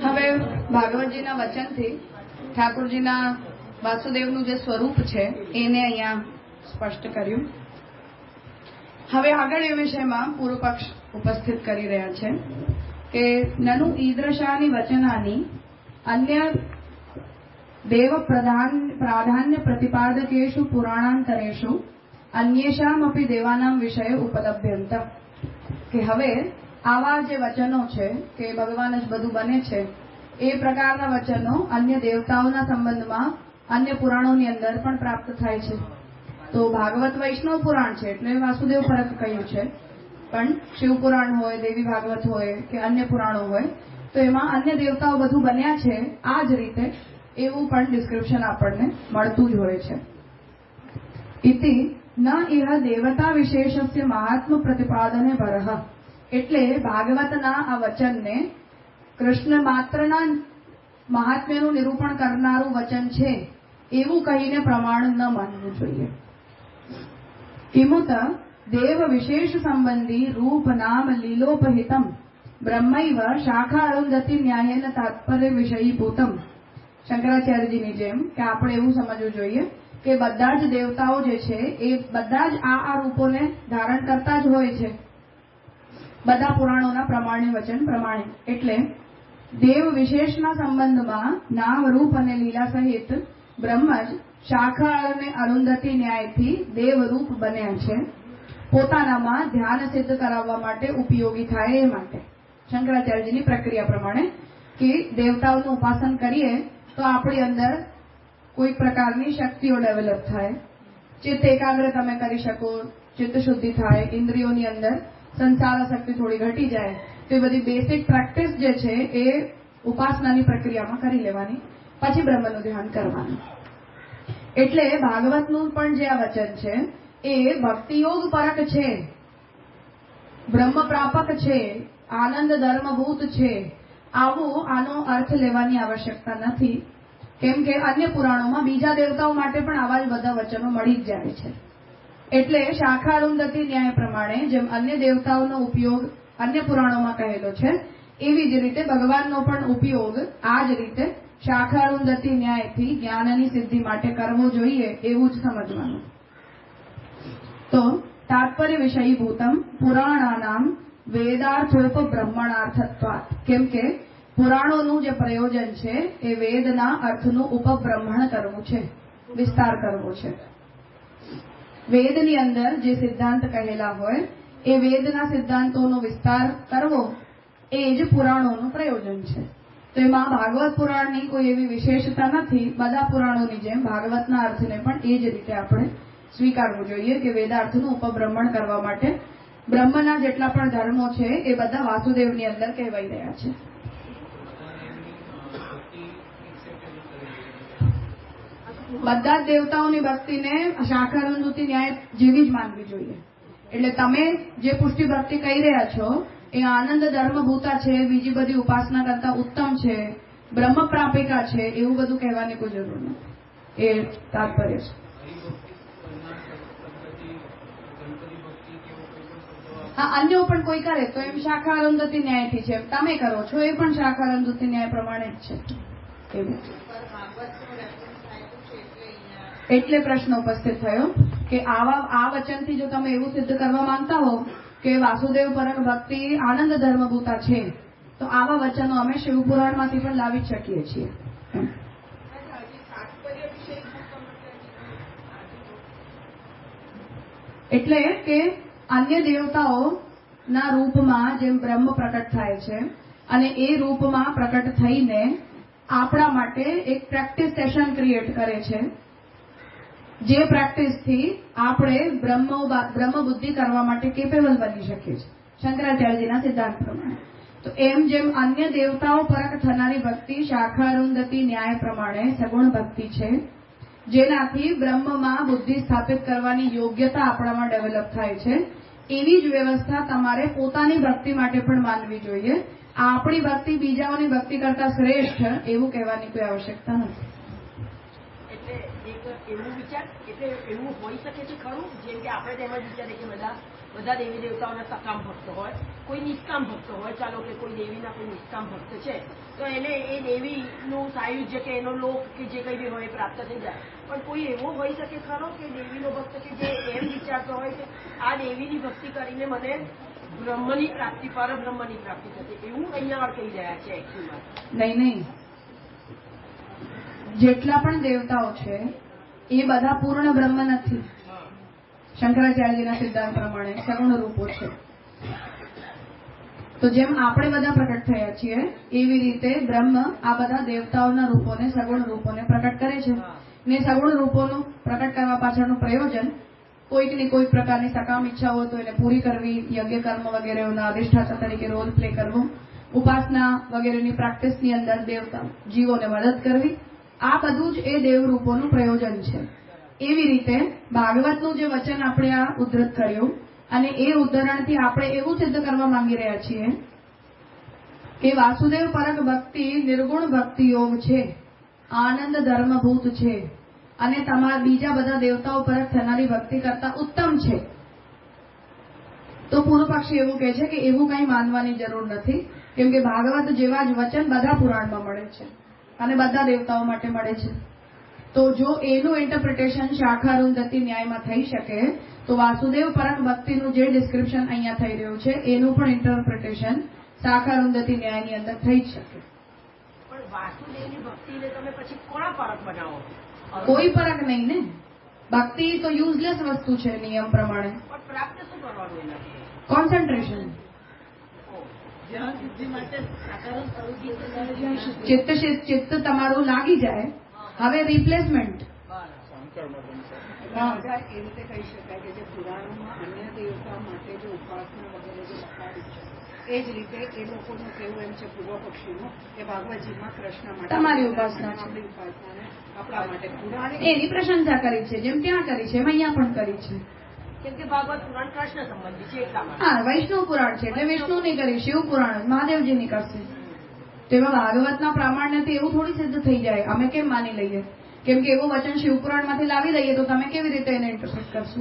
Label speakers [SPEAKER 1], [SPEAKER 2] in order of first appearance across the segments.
[SPEAKER 1] હવે ભાગવતજીના વચનથી ઠાકોરજીના વાસુદેવનું જે સ્વરૂપ છે એને અહીંયા સ્પષ્ટ કર્યું. હવે આગળ એ વિષયમાં પૂર્વ પક્ષ ઉપસ્થિત કરી રહ્યા છે કે નનુ ઈદૃશાની વચનાની અન્ય દેવ પ્રાધાન્ય પ્રતિપાદકેષુ પુરાણાંતરેષુ અન્યેષામપી દેવાનામ વિષય ઉપલભ્યંત. કે હવે આવા જે વચનો છે કે ભગવાન જ બધું બને છે એ પ્રકારના વચનો અન્ય દેવતાઓના સંબંધમાં અન્ય પુરાણોની અંદર પણ પ્રાપ્ત થાય છે. તો ભાગવત વૈષ્ણવ પુરાણ છે એટલે વાસુદેવ પરક કહ્યું છે, પણ શિવ પુરાણ હોય, દેવી ભાગવત હોય કે અન્ય પુરાણો હોય તો એમાં અન્ય દેવતાઓ બધું બન્યા છે આ જ રીતે એવું પણ ડિસ્ક્રિપ્શન આપણને મળતું જ હોય છે. ઇતિ ન ઇહ દેવતા વિશેષસ્ય મહાત્મ પ્રતિપાદને વરહ. એટલે ભાગવતના આ વચનને કૃષ્ણ માત્રના મહાત્મ્યનું નિરૂપણ કરનારું વચન છે એવું કહીને પ્રમાણ ન માનવું જોઈએ. કિમુત દેવ વિશેષ સંબંધી રૂપ નામ લીલોપહિતમ બ્રહ્મૈવ શાખા અરુંધતિ ન્યાયેન તાત્પર્ય વિષયીભૂતમ. શંકરાચાર્યજીની જેમ કે આપણે એવું સમજવું જોઈએ કે બધા જ દેવતાઓ જે છે એ બધા જ આ રૂપોને ધારણ કરતા જ હોય છે બધા પુરાણોના પ્રમાણે વચન પ્રમાણે. એટલે દેવ વિશેષના સંબંધમાં નામ રૂપ અને લીલા સહિત બ્રહ્મ જ શાખા અને અરુંધતિ ન્યાયથી દેવરૂપ બન્યા છે પોતાનામાં ધ્યાન સિદ્ધ કરાવવા માટે ઉપયોગી થાય એ માટે. શંકરાચાર્યજીની પ્રક્રિયા પ્રમાણે કે દેવતાઓનું ઉપાસન કરીએ તો આપણી અંદર કોઈ પ્રકારની શક્તિઓ ડેવલપ થાય, ચિત્ત એકાગ્ર તમે કરી શકો, ચિત્ત શુદ્ધિ થાય, ઇન્દ્રિયોની અંદર સંસાર શક્તિ થોડી ઘટી જાય. તો એ બધી બેસિક પ્રેક્ટિસ જે છે એ ઉપાસનાની પ્રક્રિયામાં કરી લેવાની, પછી બ્રહ્મનું ધ્યાન કરવાનું. એટલે ભાગવતનું પણ જે આ વચન છે એ ભક્તિયોગ પરક છે, બ્રહ્મ પ્રાપક છે, આનંદ ધર્મભૂત છે. આવું આનો અર્થ લેવાની આવશ્યકતા નથી, કેમ કે અન્ય પુરાણોમાં બીજા દેવતાઓ માટે પણ આવા જ બધા વચનો મળી જ જાય છે. એટલે શાખા અરુંધતિ ન્યાય પ્રમાણે જેમ અન્ય દેવતાઓનો ઉપયોગ અન્ય પુરાણોમાં કહેલો છે એવી જ રીતે ભગવાનનો પણ ઉપયોગ આ જ રીતે શાખા અરુંધતિ ન્યાયથી જ્ઞાનની સિદ્ધિ માટે કરવો જોઈએ એવું જ સમજવાનું. તો તાત્પર્ય વિષયીભૂતમ પુરાણાનામ વેદાર્થોપ બ્રહ્મણાર્થત્વાત. કેમ કે પુરાણોનું જે પ્રયોજન છે એ વેદના અર્થનું ઉપબ્રહ્મણ કરવું છે, વિસ્તાર કરવો છે. વેદની અંદર જે સિદ્ધાંત કહેલા હોય એ વેદના સિદ્ધાંતોનો વિસ્તાર કરવો એ જ પુરાણોનું પ્રયોજન છે. તો એમાં ભાગવત પુરાણની કોઈ એવી વિશેષતા નથી. બધા પુરાણોની જેમ ભાગવતના અર્થને પણ એ જ રીતે આપણે સ્વીકારવું જોઈએ કે વેદાર્થનું ઉપબ્રહ્મણ કરવા માટે બ્રહ્મના જેટલા પણ ધર્મો છે એ બધા વાસુદેવની અંદર કહેવાઈ રહ્યા છે. બધા જ દેવતાઓની ભક્તિને શાખા અરુંધતિ ન્યાય જેવી જ માનવી જોઈએ. એટલે તમે જે પુષ્ટિ ભક્તિ કહી રહ્યા છો એ આનંદ ધર્મભૂતા છે, બીજી બધી ઉપાસના કરતા ઉત્તમ છે, બ્રહ્મ પ્રાપિકા છે, એવું બધું કહેવાની કોઈ જરૂર નથી. એ તાત્પર્ય છે. હા, અન્ય પણ કોઈ કરે તો એમ શાખા અરુંધતિ ન્યાયથી છે, તમે કરો છો એ પણ શાખા અરુંધતિ ન્યાય પ્રમાણે જ છે. એવું એટલે પ્રશ્ન ઉપસ્થિત થયો કે આ વચનથી જો તમે એવું સિદ્ધ કરવા માંગતા હો કે વાસુદેવ પરક ભક્તિ આનંદ ધર્મભૂતા છે તો આવા વચનો અમે શિવપુરાણમાંથી પણ લાવી જ શકીએ છીએ. એટલે કે અન્ય દેવતાઓના રૂપમાં જેમ બ્રહ્મ પ્રકટ થાય છે અને એ રૂપમાં પ્રકટ થઈને આપણા માટે એક પ્રેક્ટિસ સેશન ક્રિએટ કરે છે, જે પ્રેક્ટિસથી આપણે બ્રહ્મ બુદ્ધિ કરવા માટે કેપેબલ બની શકીએ છીએ શંકરાચાર્યજીના સિદ્ધાંત પ્રમાણે. તો એમ જેમ અન્ય દેવતાઓ પરક થનારી ભક્તિ શાખા અરુંધતિ ન્યાય પ્રમાણે સગુણ ભક્તિ છે, જેનાથી બ્રહ્મમાં બુદ્ધિ સ્થાપિત કરવાની યોગ્યતા આપણામાં ડેવલપ થાય છે, એવી જ વ્યવસ્થા તમારે પોતાની ભક્તિ માટે પણ માનવી જોઈએ. આપણી ભક્તિ બીજાઓની ભક્તિ કરતા શ્રેષ્ઠ એવું કહેવાની કોઈ આવશ્યકતા નથી.
[SPEAKER 2] એક એવું વિચાર એટલે એવું હોઈ શકે છે ખરું, જેમ કે આપણે તેમ જ વિચારે કે બધા દેવી દેવતાઓના સકામ ભક્ત હોય, કોઈ નિષ્કામ ભક્ત હોય, ચાલો કે કોઈ દેવીના કોઈ નિષ્કામ ભક્ત છે તો એને એ દેવીનું સાયુજ્ય કે એનો લોક કે જે કંઈ બી હોય પ્રાપ્ત થઈ જાય. પણ કોઈ એવો હોઈ શકે ખરો કે દેવીનો ભક્ત કે જે એમ વિચારતો હોય કે આ દેવીની ભક્તિ કરીને મને બ્રહ્મની પ્રાપ્તિ, પરબ્રહ્મની પ્રાપ્તિ થશે, એવું અહીંયા કહી રહ્યા છે એકચ્યુઅલમાં?
[SPEAKER 1] નહીં, જેટલા પણ દેવતાઓ છે એ બધા પૂર્ણ બ્રહ્મ નથી. શંકરાચાર્યજીના સિદ્ધાંત પ્રમાણે સગુણ રૂપો છે. તો જેમ આપણે બધા પ્રકટ થયા છીએ એવી રીતે બ્રહ્મ આ બધા દેવતાઓના રૂપોને, સગુણ રૂપોને પ્રકટ કરે છે. ને સગુણ રૂપોનું પ્રકટ કરવા પાછળનું પ્રયોજન કોઈકની કોઈ પ્રકારની સકામ ઈચ્છા હોય તો એને પૂરી કરવી, યજ્ઞ કર્મ વગેરેના અધિષ્ઠાતા તરીકે રોલ પ્લે કરવો, ઉપાસના વગેરેની પ્રેક્ટિસની અંદર દેવતા જીવોને મદદ કરવી, આ બધું જ એ દેવરૂપોનું પ્રયોજન છે. એવી રીતે ભાગવતનું જે વચન આપણે આ ઉદ્ધૃત કર્યું અને એ ઉદાહરણથી આપણે એવું સિદ્ધ કરવા માંગી રહ્યા છીએ કે વાસુદેવ પરક ભક્તિ નિર્ગુણ ભક્તિ યોગ છે, આનંદ ધર્મભૂત છે અને તમારા બીજા બધા દેવતાઓ પરક થનારી ભક્તિ કરતા ઉત્તમ છે. તો પૂર્વ પક્ષી એવું કહે છે કે એવું કંઈ માનવાની જરૂર નથી, કેમ કે ભાગવત જેવા જ વચન બધા પુરાણમાં મળે છે અને બધા દેવતાઓ માટે મળે છે. તો જો એનું ઇન્ટરપ્રિટેશન શાખારુંધતી ન્યાયમાં થઈ શકે તો વાસુદેવ પરક ભક્તિનું જે ડિસ્ક્રિપ્શન અહીંયા થઈ રહ્યું છે એનું પણ ઇન્ટરપ્રિટેશન શાખારુંધતી ન્યાયની અંદર થઈ જ શકે.
[SPEAKER 2] પણ વાસુદેવની ભક્તિને તમે પછી કોના પરક બનાવો?
[SPEAKER 1] કોઈ પરક નહીં ને. ભક્તિ તો યુઝલેસ વસ્તુ છે નિયમ પ્રમાણે.
[SPEAKER 2] પણ પ્રાપ્ત શું કરવાનું એનાથી?
[SPEAKER 1] કોન્સન્ટ્રેશન. ચિત્ત તમારું લાગી જાય. હવે રિપ્લેસમેન્ટ.
[SPEAKER 3] એ રીતે કહી શકાય કે જે પુરાણોમાં અન્ય દેવતા માટે જે ઉપાસના વગેરે જે લખાડ્યું છે એ જ રીતે એ લોકોનું કહેવું એમ છે પૂર્વ પક્ષીનું કે ભાગવતજીમાં કૃષ્ણ માટે
[SPEAKER 1] તમારી ઉપાસના છે,
[SPEAKER 3] આપણી ઉપાસનાને આપણા માટે પુરાણ
[SPEAKER 1] એની પ્રશંસા કરી છે, જેમ ત્યાં કરી છે એમ અહીંયા પણ કરી છે.
[SPEAKER 2] કેમ કે ભાગવત પુરાણ કૃષ્ણ સંબંધી છે એટલા માટે.
[SPEAKER 1] હા, વૈષ્ણવ પુરાણ છે એટલે વિષ્ણુની કરી, શિવ પુરાણ મહાદેવજીની કરશે. તો એમાં ભાગવતના પ્રામાણ્યથી એવું થોડી સિદ્ધ થઈ જાય. અમે કેમ માની લઈએ? કેમ કે એવું વચન શિવપુરાણમાંથી લાવી લઈએ તો તમે કેવી રીતે એને ઇન્ટરપ્રેટ કરશો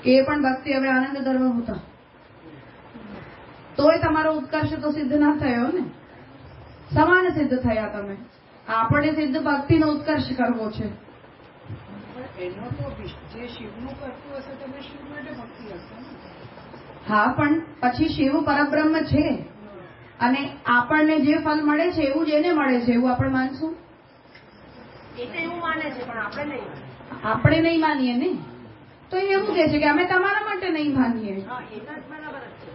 [SPEAKER 1] કે એ પણ ભક્તિ હવે આનંદ ધર્મ હતા, તોય તમારો ઉત્કર્ષ તો સિદ્ધ ના થયો ને. સમાન સિદ્ધ થયા તમે. આપણે સિદ્ધ ભક્તિનો ઉત્કર્ષ કરવો છે.
[SPEAKER 3] એનો તો જે શિવનું કરતું હશે તમે શિવ માટે ભક્તિ હશે ને.
[SPEAKER 1] હા, પણ પછી શિવ પરબ્રહ્મ છે અને આપણને જે ફલ મળે છે એવું જ એને મળે છે એવું આપણે માનશું?
[SPEAKER 2] એ તો એવું માને છે પણ આપણે નહીં.
[SPEAKER 1] આપણે નહીં માનીએ ને. તો એ એવું કહે છે કે અમે તમારા માટે નહીં માનીએ.
[SPEAKER 2] હા, એ તો બરાબર જ છે.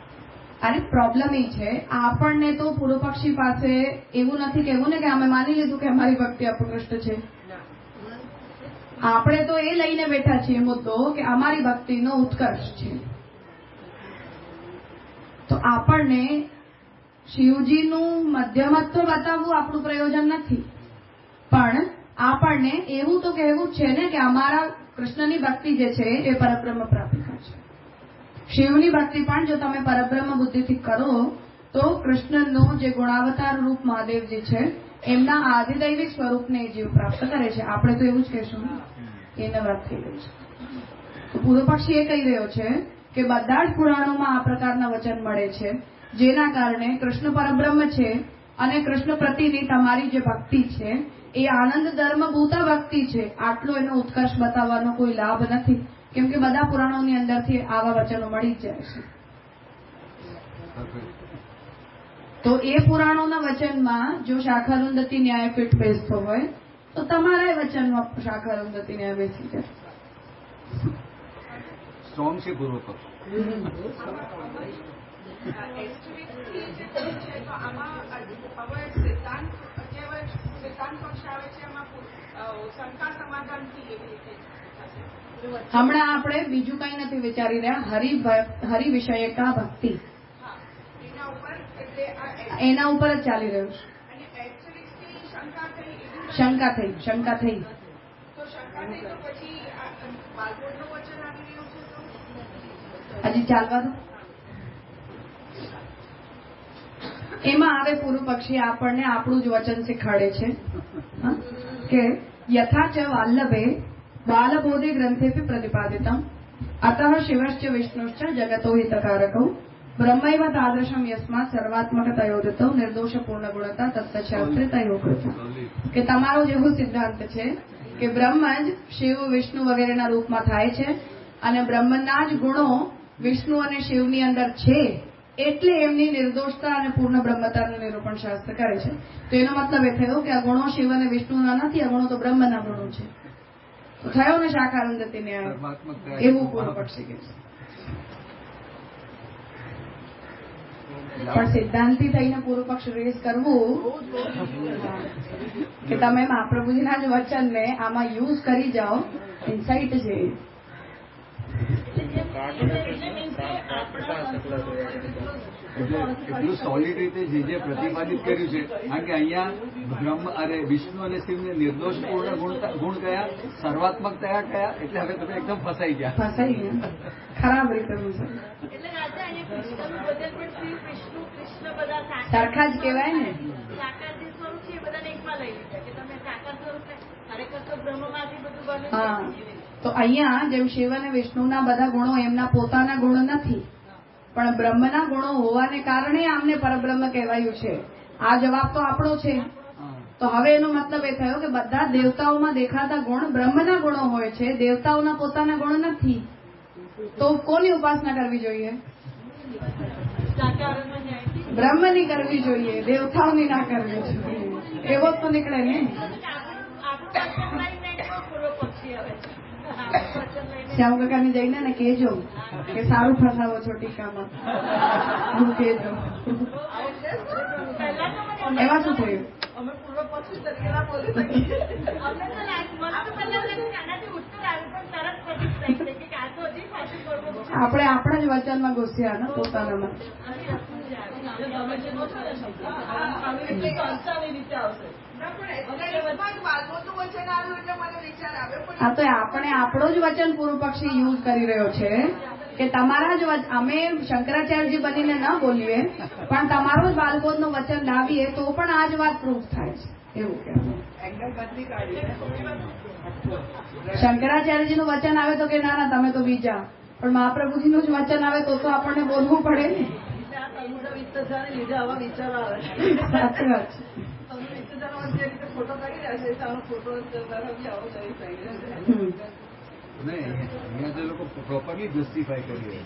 [SPEAKER 1] અરે પ્રોબ્લેમ એ છે આપણને તો પૂર્વ પક્ષી પાસે એવું નથી કહેવું ને કે અમે માની લીધું કે અમારી ભક્તિ અપકૃષ્ટ છે. આપણે તો એ લઈને બેઠા છીએ મુદ્દો કે અમારી ભક્તિનો ઉત્કર્ષ છે. તો આપણને શિવજીનું મધ્યમત્વ બતાવવું આપણું પ્રયોજન નથી, પણ આપણને એવું તો કહેવું જ છે ને કે અમારા કૃષ્ણની ભક્તિ જે છે એ પરબ્રહ્મ પ્રાપ્તિકા છે. શિવની ભક્તિ પણ જો તમે પરબ્રહ્મ બુદ્ધિથી કરો તો કૃષ્ણનો જે ગુણાવતાર રૂપ મહાદેવજી છે એમના આધિદૈવિક સ્વરૂપને જીવ પ્રાપ્ત કરે છે. આપણે તો એવું જ કહેશું, એને વાત થઈ ગઈ છે. તો પૂર્વ પક્ષી એ કહી રહ્યો છે કે બધા જ પુરાણોમાં આ પ્રકારના વચન મળે છે, જેના કારણે કૃષ્ણ પરબ્રહ્મ છે અને કૃષ્ણ પ્રતિની તમારી જે ભક્તિ છે એ આનંદ ધર્મભૂતા ભક્તિ છે. આટલો એનો ઉત્કર્ષ બતાવવાનો કોઈ લાભ નથી, કેમ કે બધા પુરાણોની અંદરથી આવા વચનો મળી જ જાય છે. તો એ પુરાણોના વચનમાં જો શાખારુંધતી ન્યાય ફિટ બેસતો હોય તો તમારા વચનમાં શાખારુંધતી ન્યાય બેસી જાય.
[SPEAKER 4] સ્ટ્રોંગ છે પૂર્વ પક્ષ.
[SPEAKER 1] હમણાં આપણે બીજું કઈ નથી વિચારી રહ્યા, હરિ વિષયકા ભક્તિ એના ઉપર જ ચાલી રહ્યું છે. શંકા થઈ. હજી ચાલવા દો. એમાં આવે પૂર્વ પક્ષી આપણને આપણું જ વચન શીખવાડે છે કે યથાચ વાલ્લભે बालबोधे ग्रंथेऽपि प्रतिपादितम् अतः शिवश्च विष्णुश्च जगतो हितकारकौ ब्रह्मैव तादृशं यस्मात् सर्वात्मकतयोदितौ निर्दोष पूर्ण गुणता तत्तशास्त्रे तयोकृता કે તમારો જેવો સિદ્ધાંત છે કે બ્રહ્મ જ શિવ વિષ્ણુ વગેરેના રૂપમાં થાય છે અને બ્રહ્મના જ ગુણો વિષ્ણુ અને શિવની અંદર છે એટલે એમની નિર્દોષતા અને પૂર્ણ બ્રહ્મતાનું નિરૂપણ શાસ્ત્ર કરે છે. તો એનો મતલબ એ થયો કે આ ગુણો શિવ અને વિષ્ણુના નથી, આ ગુણો તો બ્રહ્મના ગુણો છે. તો થયો ને શાખારુંધતિ ન્યાય, એવું પૂર્વ પક્ષી કે છે. પણ સિદ્ધાંતિ થઈને પૂર્વ પક્ષ રેસ કરવું કે તમે મહાપ્રભુજીના જ વચનને આમાં યુઝ કરી જાઓ, ઇન્સાઇટ છે.
[SPEAKER 4] એટલું સોલિડ રીતે જે પ્રતિપાદિત કર્યું છે, કારણ કે અહીંયા બ્રહ્મ અરે વિષ્ણુ અને શિવને નિર્દોષ પૂર્ણ ગુણ કયા, સર્વાત્મક કયા કયા, એટલે હવે તમે એકદમ ફસાઈ ગયા.
[SPEAKER 1] ખરાબ રીતે સરખા જ કહેવાય ને. હા, તો અહીંયા જેમ શિવ અને વિષ્ણુના બધા ગુણો એમના પોતાના ગુણ નથી, પણ બ્રહ્મના ગુણો હોવાને કારણે આમને પરબ્રહ્મ કહેવાયું છે. આ જવાબ તો આપણો છે. તો હવે એનો મતલબ એ થયો કે બધા દેવતાઓમાં દેખાતા ગુણ બ્રહ્મના ગુણો હોય છે, દેવતાઓના પોતાના ગુણ નથી. તો કોની ઉપાસના કરવી જોઈએ? બ્રહ્મની કરવી જોઈએ, દેવતાઓની ના કરવી જોઈએ. એવો જ તો નીકળે ને. શ્યામ કાકાને જઈને ને કહેજો કે સારું ફસાવો છો ટીકામાં, હું કહેજો. એમાં શું થયું? આપણે આપણા જ વચનમાં ઘૂસ્યા ને પોતાનામાં. હા, તો આપણે આપણો જ વચન પૂર્વ પક્ષી યુઝ કરી રહ્યો છે કે તમારા જ અમે શંકરાચાર્યજી બનીને ન બોલીએ, પણ તમારો જ બાલબોધનું વચન લાવીએ તો પણ આ જ વાત પ્રૂફ થાય છે. એવું કે શંકરાચાર્યજીનું વચન આવે તો કે ના ના તમે તો બીજા, પણ મહાપ્રભુજીનું જ વચન આવે તો આપણને બોલવું પડે ને. સાચી વાત છે.
[SPEAKER 4] અહીંયા તો લોકો પ્રોપરલી જસ્ટિફાય કરી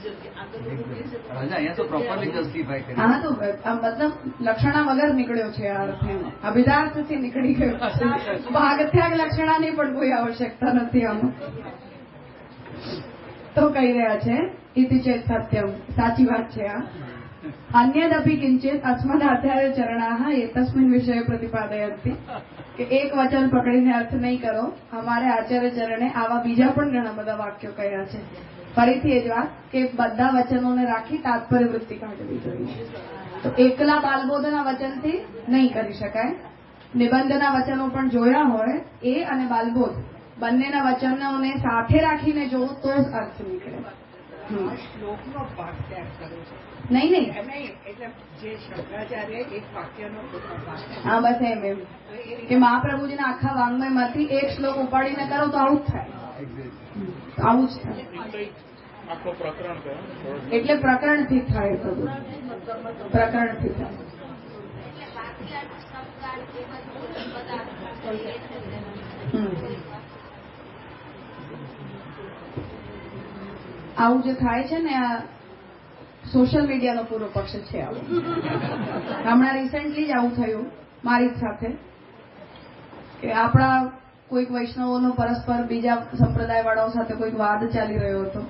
[SPEAKER 4] અહીંયા તો પ્રોપરલી જસ્ટિફાય કરી.
[SPEAKER 1] હા, તો મતલબ લક્ષણા વગર નીકળ્યો છે આ અર્થ. અભિધાર્થથી નીકળી ગયો. ભાગત્યાગ લક્ષણાની પણ કોઈ આવશ્યકતા નથી આમાં. તો કહી રહ્યા છે ઇતિ ચેત સત્યમ, સાચી વાત છે આ. અન્યદપી કિંચિત અસ્મદ આચાર્ય ચરણાહ એતસ્મિન વિષય પ્રતિપાદયંતિ કે એક વચન પકડીને અર્થ નહીં કરો. અમારે આચાર્ય ચરણે આવા બીજા પણ ઘણા બધા વાક્યો કહ્યા છે. ફરીથી એ જ વાત કે બધા વચનોને રાખી તાત્પર્ય વૃત્તિ કાઢવી જોઈએ. તો એકલા બાલબોધના વચનથી નહીં કરી શકાય. નિબંધના વચનો પણ જોયા હોય એ અને બાલબોધ બંનેના વચનોને સાથે રાખીને જોવું તો જ અર્થ નીકળે.
[SPEAKER 3] શ્લોકનો ભાગ ત્યાગ કર્યો છે.
[SPEAKER 1] નહીં
[SPEAKER 3] એટલે જે શંકરાચાર્ય એક વાક્યનો
[SPEAKER 1] હા, બસ એમ કે મહાપ્રભુજીના આખા વાંગ્મયમાંથી એક શ્લોક ઉપાડીને કરો તો આવું જ થાય. આવું જ થાય. એટલે પ્રકરણથી થાય. બધું પ્રકરણથી થાય. આવું જે થાય છે ને આ સોશિયલ મીડિયાનો પૂરો પક્ષ છે. આવું હમણાં રિસેન્ટલી જ આવું થયું મારી સાથે કે આપણા કોઈક વૈષ્ણવોનો પરસ્પર બીજા સંપ્રદાયવાળાઓ સાથે કોઈક વાદ ચાલી રહ્યો હતો.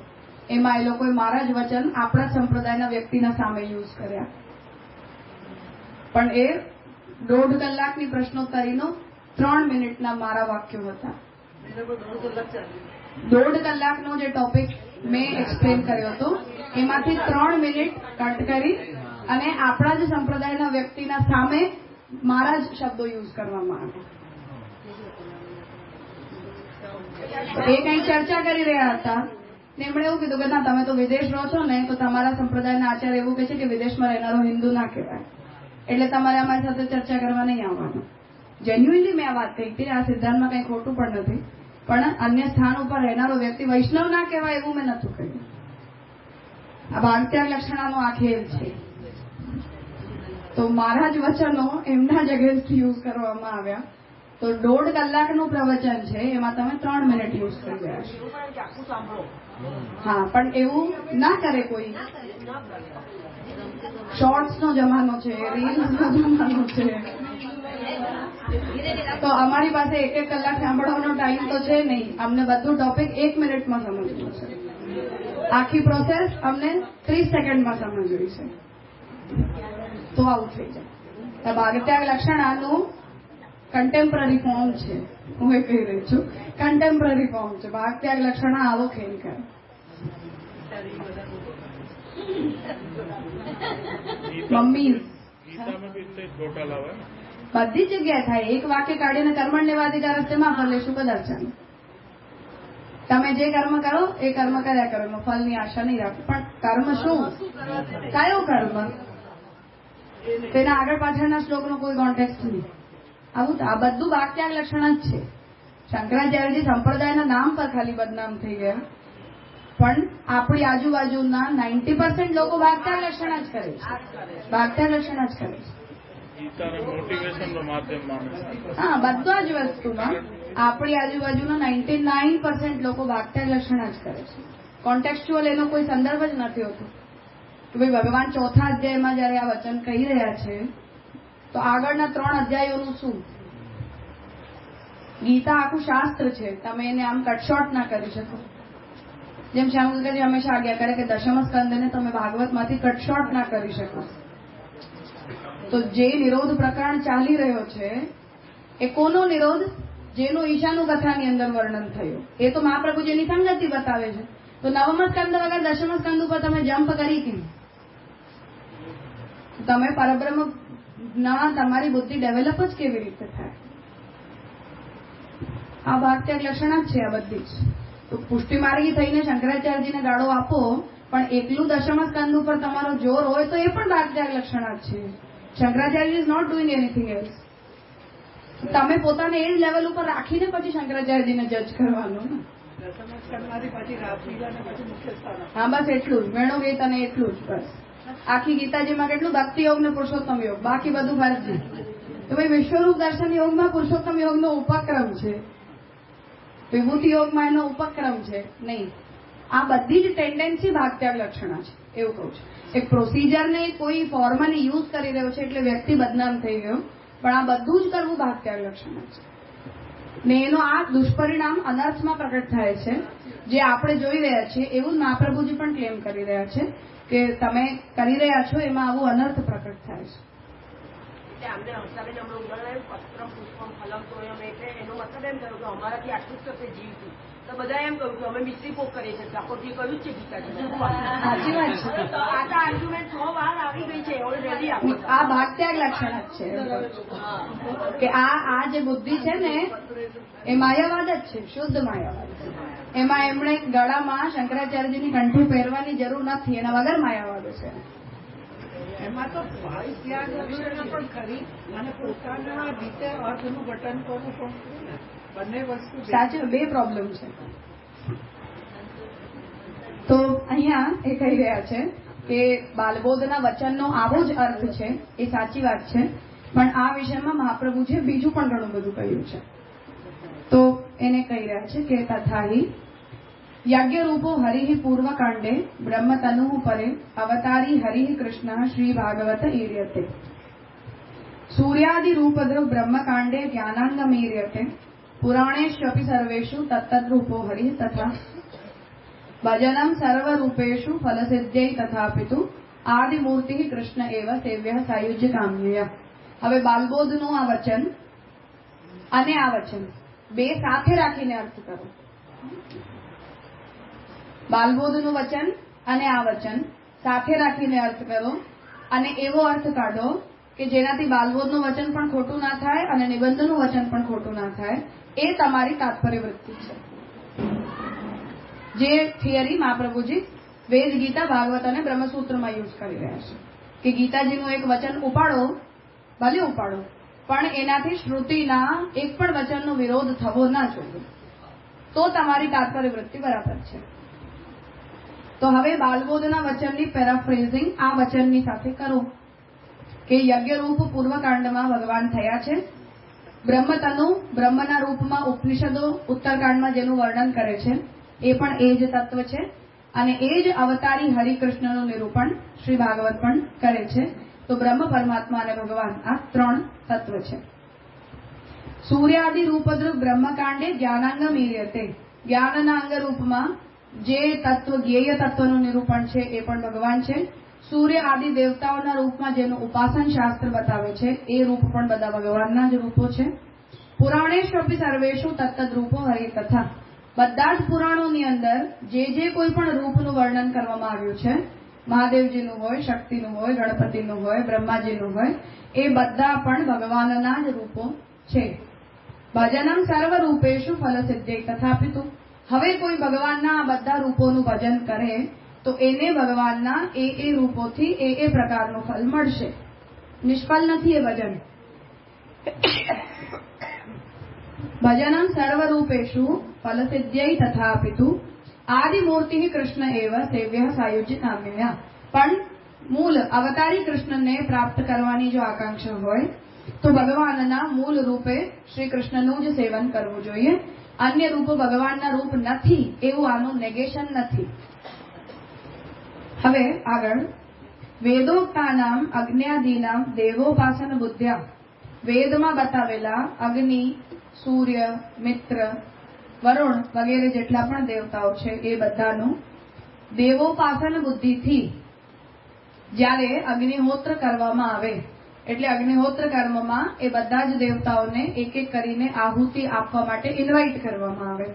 [SPEAKER 1] એમાં એ લોકોએ મારા જ વચન આપણા સંપ્રદાયના વ્યક્તિના સામે યુઝ કર્યા. પણ એ 1.5 કલાકની પ્રશ્નોત્તરીનો 3 મિનિટના મારા વાક્યો હતા. 1.5 કલાકનો જે ટોપિક મેં એક્સપ્લેન કર્યો હતો એમાંથી 3 મિનિટ કટ કરી અને આપણા જ સંપ્રદાયના વ્યક્તિના સામે મારા જ શબ્દો યુઝ કરવામાં આવ્યા. એ કઈ ચર્ચા કરી રહ્યા હતા ને એમણે એવું કીધું કે ના તમે તો વિદેશ રહો છો ને, તો તમારા સંપ્રદાયના આચાર્ય એવું કહે છે કે વિદેશમાં રહેનારો હિન્દુ ના કહેવાય, એટલે તમારે અમારી સાથે ચર્ચા કરવા નહીં આવવાનું. જેન્યુઇનલી મેં આ વાત કહી હતી. આ સિદ્ધાંતમાં કંઈ ખોટું પણ નથી. પણ અન્ય સ્થાન ઉપર રહેનારો વ્યક્તિ વૈષ્ણવ ના કહેવાય એવું મેં નતું કહ્યું. આ ભાગત્યાગ લક્ષણાનો આ ખેલ છે. તો મારા જ વચનો એમના જ અગેન્સ્ટ યુઝ કરવામાં આવ્યા. તો 1.5 કલાકનું પ્રવચન છે, એમાં તમે 3 મિનિટ યુઝ કરી રહ્યા છો.
[SPEAKER 2] એવું પણ કે આખું સાંભળો.
[SPEAKER 1] હા, પણ એવું ના કરે કોઈ. શોર્ટ્સનો જમાનો છે, રીલ્સનો જમાનો છે. તો અમારી પાસે 1 કલાક સાંભળવાનો ટાઈમ તો છે નહીં. અમને બધું ટોપિક 1 મિનિટમાં સમજવું છે. આખી પ્રોસેસ અમને 30 સેકન્ડમાં સમજવી છે. તો આવું થઈ જાય. ભાગત્યાગ લક્ષણ આનું કન્ટેમ્પરરી ફોર્મ છે. હું એ કહી રહી છું, કન્ટેમ્પરરી ફોર્મ છે. ભાગત્યાગ લક્ષણ આવો ખેલ કરે. મમ્મી બધી જગ્યાએ થાય. એક વાક્ય કાઢીને કર્મણ્યવાધિકાર તેમાં ફળ લેશું કદાચ ચાલે. તમે જે કર્મ કરો એ કર્મ કર્યા કરો, એમાં ફળની આશા નહીં રાખો. પણ કર્મ શું, કયો કર્મ, તેના આગળ પાછળના શ્લોકનો કોઈ કોન્ટેક્સ્ટ નહીં. આવું આ બધું ભાગત્યાગ લક્ષણ જ છે. શંકરાચાર્યજી સંપ્રદાયના નામ પર ખાલી બદનામ થઈ ગયા, પણ આપણી આજુબાજુના 90% લોકો ભાગત્યાગ લક્ષણ જ કરે છે. ભાગત્યાગ લક્ષણ જ કરે છે. હા, બધા જ વસ્તુમાં આપણી આજુબાજુના 99% લોકો ભાગત્યાગ લક્ષણ જ કરે છે. કોન્ટેક્સ્ચ્યુઅલ એનો કોઈ સંદર્ભ જ નથી હોતો કે ભાઈ ભગવાન 4થા અધ્યાયમાં જયારે આ વચન કહી રહ્યા છે તો આગળના 3 અધ્યાયોનું શું. ગીતા આખું શાસ્ત્ર છે, તમે એને આમ કટશોર્ટ ના કરી શકો. જેમ શ્યામગંગાજી હંમેશા આજ્ઞા કરે કે દશમ સ્કંદને તમે ભાગવતમાંથી કટશોર્ટ ના કરી શકો. તો જે નિરોધ પ્રકરણ ચાલી રહ્યો છે એ કોનો નિરોધ, જેનો ઈશાનું કથાની અંદર વર્ણન થયું, એ તો મહાપ્રભુજીની સંગતિ બતાવે છે. તો નવમ સ્કંદ વગર દશમ સ્કંદ ઉપર તમે જમ્પ કરી કેમ? તમે પરબ્રહ્મ ના તમારી બુદ્ધિ ડેવલપ જ કેવી રીતે થાય? આ ભાગત્યાગ લક્ષણ જ છે આ બધી જ. તો પુષ્ટિમાર્ગી થઈને શંકરાચાર્યજીને ગાળો આપો, પણ એકલું દશમ સ્કંદ ઉપર તમારો જોર હોય તો એ પણ ભાગત્યાગ લક્ષણ જ છે. Shankaracharya is not doing anything else. તમે પોતાને એ જ લેવલ ઉપર રાખીને પછી શંકરાચાર્યજીને જજ કરવાનું ને. હા, બસ એટલું જ. વેણુ ગીત અને એટલું જ બસ. આખી ગીતાજીમાં કેટલું ભક્તિ યોગ ને પુરુષોત્તમ યોગ, બાકી બધું ફરજી. તો ભાઈ વિશ્વરૂપ દર્શન યોગમાં પુરુષોત્તમ યોગનો ઉપક્રમ છે, વિભૂતિ યોગમાં એનો ઉપક્રમ છે નહીં. આ બધી જ ટેન્ડન્સી ભાગત્યાગ લક્ષણ છે એવું કહું છું. એક પ્રોસિજરને કોઈ ફોર્મલી યુઝ કરી રહ્યો છે એટલે વ્યક્તિ બદનામ થઈ ગયો, પણ આ બધું જ કરવું ભાગત્યાગ લક્ષણ છે. ને એનો આ દુષ્પરિણામ અનર્થમાં પ્રગટ થાય છે, જે આપણે જોઈ રહ્યા છીએ. એવું મહાપ્રભુજી પણ ક્લેમ કરી રહ્યા છે કે તમે કરી રહ્યા છો એમાં આવું અનર્થ પ્રગટ થાય છે.
[SPEAKER 2] અમને હંસાબેન હમણાં ઉદાહરણ પત્રમ પુષ્પમ ફલમ તોયમ, એટલે એનો મતલબ એમ થયો કે અમારાથી આટલું જ થશે જીવતું. તો બધા એમ કહ્યું કે અમે મિસ્ત્રી પોક કરીએ છીએ. ઠાકોરજી કહ્યું જ છે ગીતાજી.
[SPEAKER 1] સાચી વાત છે.
[SPEAKER 2] તો આ તો આર્ગ્યુમેન્ટ 100 વાર આવી ગઈ છે ઓલરેડી.
[SPEAKER 1] આ ભાગત્યાગ લક્ષણ જ છે કે આ જે બુદ્ધિ છે ને એ માયાવાદ જ છે, શુદ્ધ માયાવાદ. એમાં એમણે ગળામાં શંકરાચાર્યજીની કંઠી પહેરવાની જરૂર નથી, એના વગર માયાવાદ છે.
[SPEAKER 3] એમાં તો ભાગત્યાગ લક્ષણ પણ ખરી અને પોતાના રીતે અર્થનું ઘટન કરવું પણ બંને વસ્તુ
[SPEAKER 1] સાચું. 2 પ્રોબ્લેમ છે. તો અહીંયા એ કહી રહ્યા છે કે બાલબોધના વચનનો આવો જ અર્થ છે, એ સાચી વાત છે. પણ આ વિષયમાં મહાપ્રભુજીએ બીજું પણ ઘણું બધું કહ્યું છે. તો એને કહી રહ્યા છે કે તથાહિ યજ્ઞ રૂપો હરિ પૂર્વકાંડે બ્રહ્મતનુ પરે અવતારી હરિ કૃષ્ણ શ્રી ભાગવત ઈર્યતે સૂર્યાદિ રૂપદ્રવ બ્રહ્મકાંડે જ્ઞાનાંગમીર્યતે પુરાણેષ્વપि સર્વેષુ તત્તદ્રૂપો હરિ તથા ભજનમ સર્વરૂપેષુ ફલસિદ્ધ્યૈ તથાપિતુ આદિમૂર્તિ કૃષ્ણ એવ સેવ્ય સાયુજ્ય કામ્યય. હવે બાલબોધનું આ વચન અને આ વચન 2 સાથે રાખીને અર્થ કરો. બાલબોધનું વચન અને આ વચન સાથે રાખીને અર્થ કરો અને એવો અર્થ કાઢો કે જેનાથી બાલબોધનું વચન પણ ખોટું ના થાય અને નિબંધનું વચન પણ ખોટું ના થાય. એ તમારી તાત્પર્ય વૃત્તિ છે. જે થિયરી મહાપ્રભુજી વેદ, ગીતા, ભાગવત અને બ્રહ્મસૂત્રમાં યુઝ કરી રહ્યા છે કે ગીતાજીનું એક વચન ઉપાડો, ભલે ઉપાડો, પણ એનાથી શ્રુતિના એક પણ વચનનો વિરોધ થવો ના જોઈએ. તો તમારી તાત્પર્ય વૃત્તિ બરાબર છે. તો હવે બાલબોધના વચનની પેરાફ્રેઝિંગ આ વચનની સાથે કરો કે યજ્ઞરૂપ પૂર્વકાંડમાં ભગવાન થયા છે. બ્રહ્મતનુ બ્રહ્મના રૂપમાં ઉપનિષદો ઉત્તરકાંડમાં જેનું વર્ણન કરે છે એ પણ એ જ તત્વ છે અને એ જ અવતારી હરિકૃષ્ણનું નિરૂપણ શ્રી ભાગવત પણ કરે છે. તો બ્રહ્મ, પરમાત્મા અને ભગવાન આ 3 તત્વ છે. સૂર્યાદિ રૂપદ્રુપ બ્રહ્મકાંડે જ્ઞાનાંગમ ઈર્યતે. જ્ઞાનના અંગ રૂપમાં જે તત્વ જ્ઞેય તત્વનું નિરૂપણ છે એ પણ ભગવાન છે. સૂર્ય આદિ દેવતાઓના રૂપમાં જેનું ઉપાસન શાસ્ત્ર બતાવે છે એ રૂપ પણ બધા ભગવાનના જ રૂપો છે. પુરાણેષ્વપી સર્વેષુ તત્તદ રૂપો હરિ તથા. બધા જ પુરાણોની અંદર જે કોઈ પણ રૂપનું વર્ણન કરવામાં આવ્યું છે, મહાદેવજીનું હોય, શક્તિનું હોય, ગણપતિનું હોય, બ્રહ્માજીનું હોય, એ બધા પણ ભગવાનના જ રૂપો છે. ભજનમ સર્વ રૂપેશુ ફલ સિદ્ધે તથાપિતુ. હવે કોઈ ભગવાનના આ બધા રૂપોનું ભજન કરે તો એને ભગવાનના એ રૂપોથી એ પ્રકારનું ફલ મળશે. નિષ્ફળ નથી એ ભજન. ભજનમ સર્વ રૂપેશુ ફલ સિદ્ધ્યૈ તથાપિતુ આદિમૂર્તિ કૃષ્ણ એવ સેવ્ય સાયુજ્ય નામ્યા. પણ મૂળ અવતારી કૃષ્ણને પ્રાપ્ત કરવાની જો આકાંક્ષા હોય તો ભગવાનના મૂળ રૂપે શ્રી કૃષ્ણનું જ સેવન કરવું જોઈએ. અન્ય રૂપો ભગવાનના રૂપ નથી એવું આનું નેગેશન નથી. હવે આગળ વેદોક્તાનામ અગ્ન્યાદીનામ દેવોપાસન બુદ્ધ્યા. વેદમાં બતાવેલા અગ્નિ, સૂર્ય, મિત્ર, વરુણ વગેરે જેટલા પણ દેવતાઓ છે એ બધાનું દેવોપાસન બુદ્ધિથી જ્યારે અગ્નિહોત્ર કરવામાં આવે એટલે અગ્નિહોત્ર કર્મમાં એ બધા જ દેવતાઓને એક એક કરીને આહુતિ આપવા માટે ઇન્વાઇટ કરવામાં આવે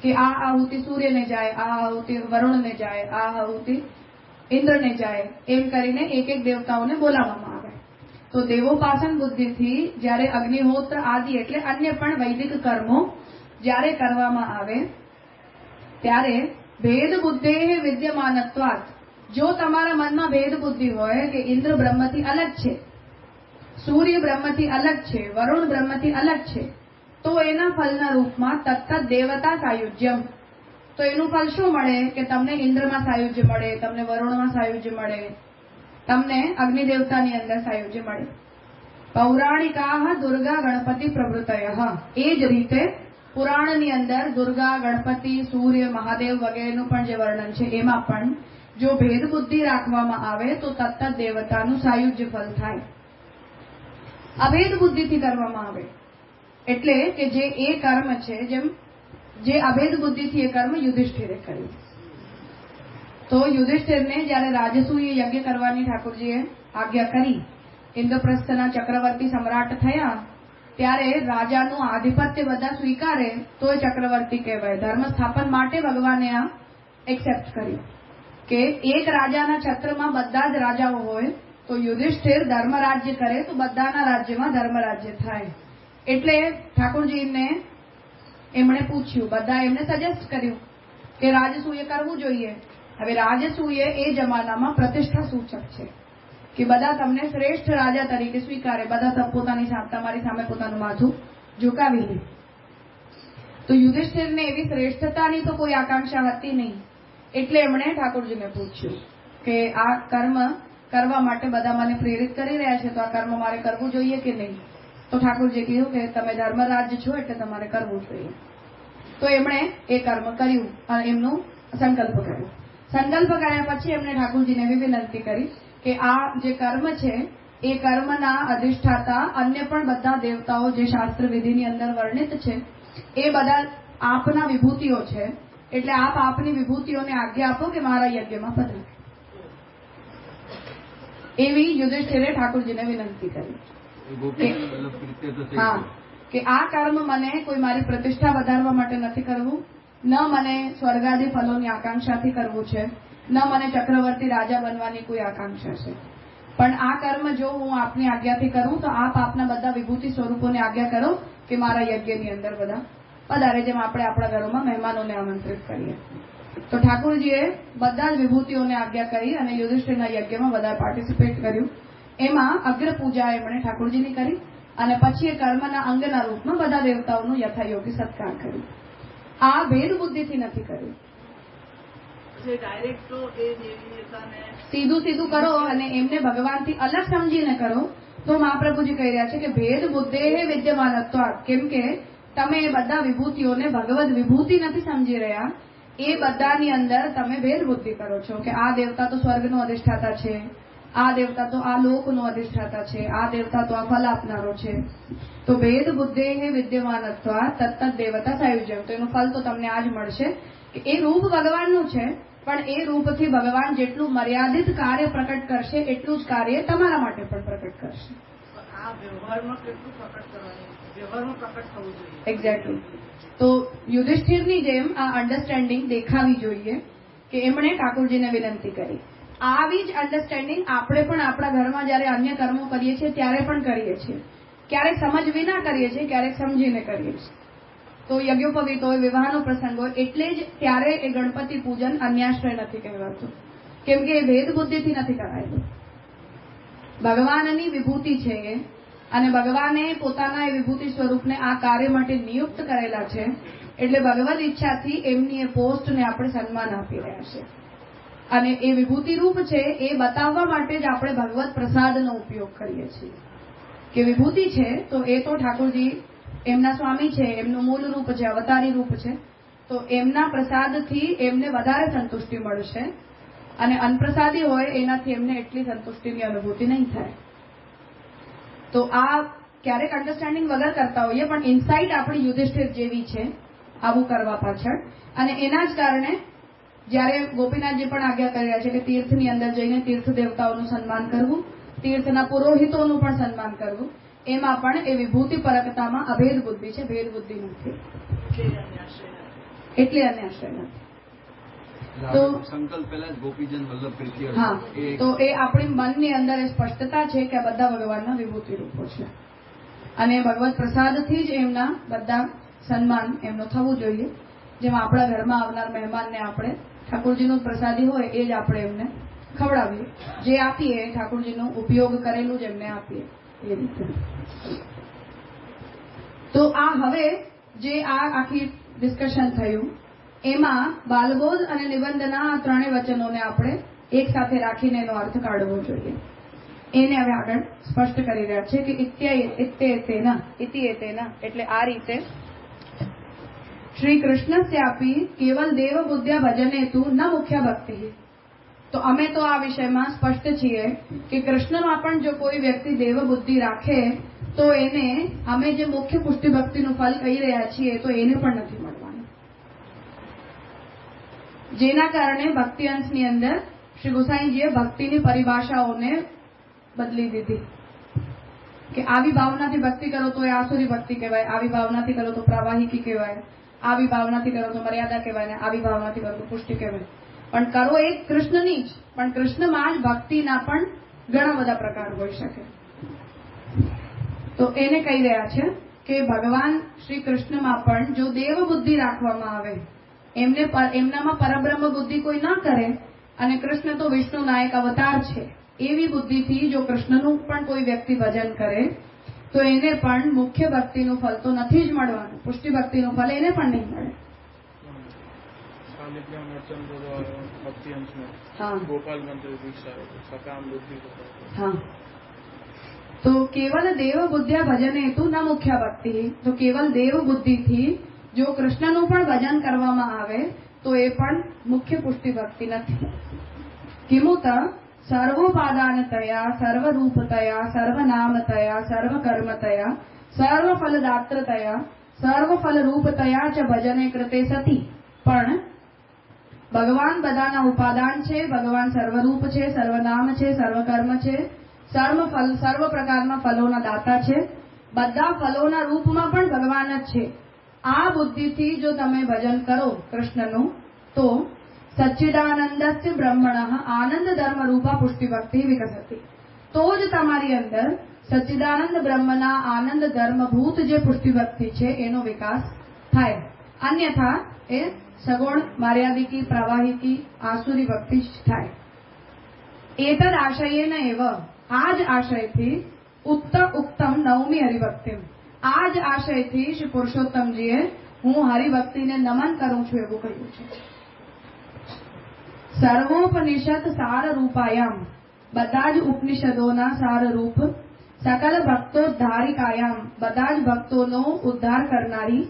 [SPEAKER 1] કે આ આહુતિ સૂર્યને જાય, આ આહુતિ વરુણને જાય, આ આહુતિ ઇન્દ્રને જાય, એમ કરીને એક એક દેવતાઓને બોલાવવામાં આવે. તો દેવોપાસન બુદ્ધિથી જ્યારે અગ્નિહોત્ર આદિ એટલે અન્ય પણ વૈદિક કર્મો જ્યારે કરવામાં આવે ત્યારે ભેદ બુદ્ધે વિદ્યમાનત્વાત. જો તમારા મનમાં ભેદ બુદ્ધિ હોય કે ઇન્દ્ર બ્રહ્મથી અલગ છે, સૂર્ય બ્રહ્મથી અલગ છે, વરુણ બ્રહ્મથી અલગ છે, તો એના ફલના રૂપમાં તત્ત દેવતા સાયુજ્યમ. તો એનું ફલ શું મળે કે તમને ઇન્દ્રમાં સાયુજ્ય મળે, તમને વરુણમાં સાયુજ્ય મળે, તમને અગ્નિદેવતાની અંદર સાયુજ્ય મળે. પૌરાણિકાહ દુર્ગા ગણપતિ પ્રભૃતયઃ. એ જ રીતે પુરાણની અંદર દુર્ગા, ગણપતિ, સૂર્ય, મહાદેવ વગેરેનું પણ જે વર્ણન છે એમાં પણ જો ભેદ બુદ્ધિ રાખવામાં આવે તો તત્ત દેવતાનું સાયુજ્ય ફલ થાય. અભેદ બુદ્ધિથી કરવામાં આવે એટલે કે જે એ કર્મ છે, જેમ જે અભેદ બુદ્ધિથી એ કર્મ યુધિષ્ઠિરે કર્યું. તો યુધિષ્ઠિરને જ્યારે રાજસૂય યજ્ઞ કરવાની ઠાકોરજીએ આજ્ઞા કરી, ઇન્દ્રપ્રસ્થના ચક્રવર્તી સમ્રાટ થયા, ત્યારે રાજાનું આધિપત્ય બધા સ્વીકારે તો એ ચક્રવર્તી કહેવાય. ધર્મ સ્થાપન માટે ભગવાને આ એક્સેપ્ટ કર્યું કે એક રાજાના છત્રમાં બધા જ રાજાઓ હોય તો યુધિષ્ઠિર ધર્મ રાજ્ય કરે તો બધાના રાજ્યમાં ધર્મ રાજ્ય થાય. એટલે ઠાકોરજીને એમણે પૂછ્યું, બધા એમને સજેસ્ટ કર્યું કે રાજસૂય કરવું જોઈએ. હવે રાજસૂય એ જમાનામાં પ્રતિષ્ઠા સૂચક છે કે બધા તમને શ્રેષ્ઠ રાજા તરીકે સ્વીકારે, બધા પોતાની તમારી સામે પોતાનું માથું ઝુકાવી લે. તો યુધિષ્ઠિરને એવી શ્રેષ્ઠતાની તો કોઈ આકાંક્ષા હતી નહીં. એટલે એમણે ઠાકોરજીને પૂછ્યું કે આ કર્મ કરવા માટે બધા મને પ્રેરિત કરી રહ્યા છે, તો આ કર્મ મારે કરવું જોઈએ કે નહીં? તો ઠાકોરજીએ કહ્યું કે તમે ધર્મરાજ છો એટલે તમારે કરવું જોઈએ. તો એમણે એ કર્મ કર્યું અને એમનું સંકલ્પ કર્યો. સંકલ્પ કર્યા પછી એમણે ઠાકોરજીને એવી વિનંતી કરી કે આ જે કર્મ છે એ કર્મના અધિષ્ઠાતા અન્ય પણ બધા દેવતાઓ જે શાસ્ત્ર વિધિની અંદર વર્ણિત છે એ બધા આપના વિભૂતિઓ છે, એટલે આપ આપની વિભૂતિઓને આજ્ઞા આપો કે મારા યજ્ઞમાં પધારે. એવી યુધિષ્ઠિરે ઠાકોરજીને વિનંતી કરી. હા, કે આ કર્મ મને કોઈ મારી પ્રતિષ્ઠા વધારવા માટે નથી કરવું, ન મને સ્વર્ગાદી ફલોની આકાંક્ષાથી કરવું છે, ન મને ચક્રવર્તી રાજા બનવાની કોઈ આકાંક્ષા છે, પણ આ કર્મ જો હું આપની આજ્ઞાથી કરું તો આપ આપના બધા વિભૂતિ સ્વરૂપોને આજ્ઞા કરો કે મારા યજ્ઞની અંદર બધા પધારે, જેમ આપણે આપણા ઘરોમાં મહેમાનોને આમંત્રિત કરીએ. તો ઠાકોરજીએ બધા જ વિભૂતિઓને આજ્ઞા કરી અને યુધિષ્ઠિરના યજ્ઞમાં બધા પાર્ટિસિપેટ કર્યું. એમાં અગ્ર પૂજા એમણે ઠાકોરજીની કરી અને પછી એ કર્મના અંગના રૂપમાં બધા દેવતાઓનું યથાયોગી સત્કાર કર્યું. આ ભેદ બુદ્ધિથી નથી કર્યું.
[SPEAKER 3] ડાયરેક્ટ તો એ દેવી દેવતાને
[SPEAKER 1] સીધું સીધું કરો અને એમને ભગવાનથી અલગ સમજીને કરો તો મહાપ્રભુજી કહી રહ્યા છે કે ભેદ બુદ્ધે વિદ્યમાનત્વાત્. કેમ કે તમે એ બધા વિભૂતિઓને ભગવદ વિભૂતિ નથી સમજી રહ્યા. એ બધાની અંદર તમે ભેદ બુદ્ધિ કરો છો કે આ દેવતા તો સ્વર્ગનો અધિષ્ઠાતા છે, આ દેવતા તો આ લોકનો અધિષ્ઠાતા છે, આ દેવતા તો આ ફલ આપનારો છે. તો ભેદ બુદ્ધે વિદ્યમાનત્વાત્ તત્ત દેવતા સાયુજ્યમ. તો એનું ફલ તો તમને આ જ મળશે કે એ રૂપ ભગવાનનું છે, પણ એ રૂપથી ભગવાન જેટલું મર્યાદિત કાર્ય પ્રકટ કરશે એટલું જ કાર્ય તમારા માટે પણ પ્રકટ કરશે.
[SPEAKER 3] આ વ્યવહારમાં કેટલું પ્રકટ કરવાનું, વ્યવહારમાં પ્રકટ થવું જોઈએ.
[SPEAKER 1] એક્ઝેક્ટલી. તો યુધિષ્ઠિરની જેમ આ અન્ડરસ્ટેન્ડિંગ દેખાવી જોઈએ કે એમણે ઠાકોરજીને વિનંતી કરી. આવી જ અન્ડરસ્ટેન્ડિંગ આપણે પણ આપણા ઘરમાં જયારે અન્ય કર્મો કરીએ છીએ ત્યારે પણ કરીએ છીએ. ક્યારેક સમજ વિના કરીએ છીએ, ક્યારેક સમજીને કરીએ છીએ. તો યજ્ઞોપવીત હોય, વિવાહનો પ્રસંગ હોય, એટલે જ ત્યારે એ ગણપતિ પૂજન અન્યાશ્રય નથી કહેવાતું, કેમ કે એ ભેદ બુદ્ધિથી નથી કરાયેલું. ભગવાનની વિભૂતિ છે એ, અને ભગવાને પોતાના એ વિભૂતિ સ્વરૂપને આ કાર્ય માટે નિયુક્ત કરેલા છે. એટલે ભગવદ ઈચ્છાથી એમની એ પોસ્ટને આપણે સન્માન આપી રહ્યા છે. અને એ વિભૂતિ રૂપ છે એ બતાવવા માટે જ આપણે ભગવત પ્રસાદનો ઉપયોગ કરીએ છીએ કે વિભૂતિ છે તો એ તો ઠાકોરજી એમના સ્વામી છે, એમનું મૂળ રૂપ છે, અવતારી રૂપ છે. તો એમના પ્રસાદથી એમને વધારે સંતુષ્ટિ મળશે, અને અનપ્રસાદી હોય એનાથી એમને એટલી સંતુષ્ટિની અનુભૂતિ નહીં થાય. તો આ ક્યારેક અન્ડરસ્ટેન્ડિંગ વગર કરતા હોઈએ, પણ ઇનસાઇટ આપણી યુધિષ્ઠિર જેવી છે આવું કરવા પાછળ. અને એના જ કારણે જ્યારે ગોપીનાથજી પણ આજ્ઞા કરી રહ્યા છે કે તીર્થની અંદર જઈને તીર્થ દેવતાઓનું સન્માન કરવું, તીર્થના પુરોહિતોનું પણ સન્માન કરવું, એમાં પણ એ વિભૂતિ પરકતામાં અભેદ બુદ્ધિ છે, ભેદ બુદ્ધિ નથી. એટલે અન્યાશ્રય નથી. તો
[SPEAKER 4] સંકલ્પ પહેલા જ ગોપીજન વલ્લભ પ્રીતિ.
[SPEAKER 1] હા, તો એ આપણી મનની અંદર એ સ્પષ્ટતા છે કે આ બધા ભગવાનના વિભૂતિ રૂપો છે, અને ભગવત પ્રસાદથી જ એમના બધા સન્માન એમનો થવું જોઈએ. જેમાં આપણા ઘરમાં આવનાર મહેમાનને આપણે ઠાકોરજીનું પ્રસાદી હોય એ જ આપણે એમને ખવડાવીએ, જે આપીએ ઠાકોરજીનો ઉપયોગ કરેલું જ એમને આપીએ એ રીતે. તો આ હવે જે આ આખી ડિસ્કશન થયું એમાં બાલબોધ અને નિબંધના આ ત્રણેય વચનોને આપણે એક સાથે રાખીને એનો અર્થ કાઢવો જોઈએ. એને હવે આગળ સ્પષ્ટ કરી રહ્યા છે કે ઇત્યેતેના એટલે આ રીતે શ્રી કૃષ્ણસ્યાપી કેવલ દેવ બુદ્ધ્યા ભજને તું ન મુખ્ય ભક્તિ. તો અમે તો આ વિષયમાં સ્પષ્ટ છીએ કે કૃષ્ણમાં પણ જો કોઈ વ્યક્તિ દેવ બુદ્ધિ રાખે તો એને અમે જે મુખ્ય પુષ્ટિ ભક્તિનું ફલ કહી રહ્યા છીએ તો એને પણ નથી મળવાનું. જેના કારણે ભક્તિ અંશની અંદર શ્રી ગોસાઈજીએ ભક્તિની પરિભાષાઓને બદલી દીધી કે આવી ભાવનાથી ભક્તિ કરો તો એ આસુરી ભક્તિ કહેવાય, આવી ભાવનાથી કરો તો પ્રાવાહિકી કહેવાય, આવી ભાવનાથી કરો તો મર્યાદા કહેવાય, ને આવી ભાવનાથી કરો તો પુષ્ટિ કહેવાય. પણ કરો એક કૃષ્ણની જ, પણ કૃષ્ણમાં જ ભક્તિના પણ ઘણા બધા પ્રકાર હોઈ શકે. તો એને કહી રહ્યા છે કે ભગવાન શ્રી કૃષ્ણમાં પણ જો દેવ બુદ્ધિ રાખવામાં આવે, એમનામાં પરબ્રહ્મ બુદ્ધિ કોઈ ન કરે, અને કૃષ્ણ તો વિષ્ણુ નાયક અવતાર છે, એવી બુદ્ધિથી જો કૃષ્ણનું પણ કોઈ વ્યક્તિ ભજન કરે તો એને પણ મુખ્ય ભક્તિનું ફલ તો નથી જ મળવાનું, પુષ્ટિ ભક્તિનું ફલ એને પણ નહીં મળે. હા, તો કેવલ દેવ બુદ્ધ્યા ભજને તું ન મુખ્ય ભક્તિ. તો કેવલ દેવ બુદ્ધિથી જો કૃષ્ણનું પણ ભજન કરવામાં આવે તો એ પણ મુખ્ય પુષ્ટિ ભક્તિ નથી. કિમુત સર્વોપાદાનતયા, સર્વરૂપતયા, સર્વનામતયા, સર્વકર્મતયા, સર્વફલદાત્રતયા, સર્વફલરૂપતયા ચ ભજને કૃતે સતી. પણ ભગવાન બધાના ઉપાદાન છે, ભગવાન સર્વરૂપ છે, સર્વનામ છે, સર્વકર્મ છે, સર્વ પ્રકારના ફલોના દાતા છે, બધા ફલોના રૂપમાં પણ ભગવાન જ છે. આ બુદ્ધિથી જો તમે ભજન કરો કૃષ્ણનું તો સચ્ચિદાનંદસ્ય બ્રહ્મણ આનંદ ધર્મ રૂપા પુષ્ટિ ભક્તિ વિકસતી. તો જ તમારી અંદર સચ્ચિદાનંદ બ્રહ્મના આનંદ ધર્મભૂત જે પુષ્ટિ ભક્તિ છે એનો વિકાસ થાય. અન્યથા એ સગુણ, મર્યાદિકી, પ્રવાહિકી, આસુરી ભક્તિ જ થાય. એતદ આશયેન એવ, આ જ આશયથી ઉક્તમ નવમી હરિભક્તિમ, આ જ આશયથી શ્રી પુરુષોત્તમજીએ હું હરિભક્તિને નમન કરું છું એવું કહ્યું છે. સર્વોપનિષદ સાર રૂપાયામ, બધા જ ઉપનિષદોના સાર રૂપ, સકલ ભક્તોદ્ધારિકાયામ, બધા જ ભક્તોનો ઉદ્ધાર કરનારી,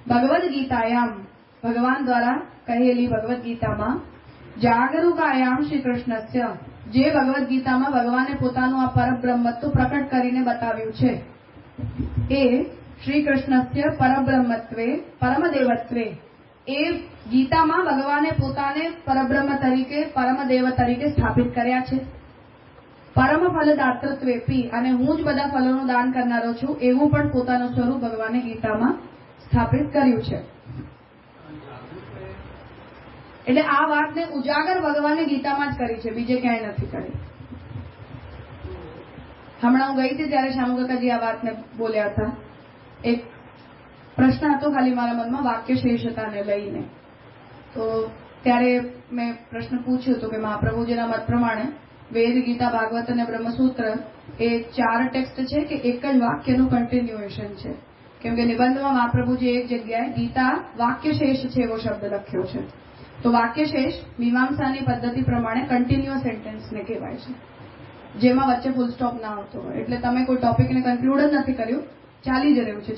[SPEAKER 1] ભગવદ્ ગીતાયામ, ભગવાન દ્વારા કહેલી ભગવદ્ ગીતામાં, જાગરૂકાયામ શ્રી કૃષ્ણસ્ય, જે ભગવદ્ ગીતામાં ભગવાને પોતાનું આ પરબ્રહ્મત્વ પ્રકટ કરીને બતાવ્યું છે, એ શ્રી કૃષ્ણસ્ય પરબ્રહ્મત્વે પરમદેવત્વે, એ ગીતામાં ભગવાને પોતાને પરબ્રહ્મ તરીકે પરમદેવ તરીકે સ્થાપિત કર્યા છે. પરમ ફલદાતૃત્વેપી, અને હું જ બધા ફલોનું દાન કરનારો છું એવું પણ પોતાનું સ્વરૂપ ભગવાને ગીતામાં સ્થાપિત કર્યું છે. એટલે આ વાતને ઉજાગર ભગવાને ગીતામાં જ કરી છે, બીજે ક્યાંય નથી કરી. હમણાં હું ગઈ હતી ત્યારે શામુકાકાજી આ વાતને બોલ્યા હતા. એક પ્રશ્ન હતો ખાલી મારા મનમાં વાક્ય શ્રેષ્ઠતાને લઈને. તો ત્યારે મેં પ્રશ્ન પૂછ્યો હતો કે મહાપ્રભુજીના મત પ્રમાણે વેદ, ગીતા, ભાગવત અને બ્રહ્મસૂત્ર એ 4 ટેક્સ્ટ છે કે એક જ વાક્યનું કન્ટિન્યુએશન છે? કેમ કે નિબંધમાં મહાપ્રભુજી એક જગ્યાએ ગીતા વાક્યશેષ છે એવો શબ્દ લખ્યો છે. તો વાક્યશેષ મીમાંસાની પદ્ધતિ પ્રમાણે કન્ટિન્યુઅસ સેન્ટેન્સને કહેવાય છે, જેમાં વચ્ચે ફૂલ સ્ટોપ ના આવતો હોય. એટલે તમે કોઈ ટોપિકને કન્ક્લુડ જ નથી કર્યું, ચાલી જ રહ્યું છે.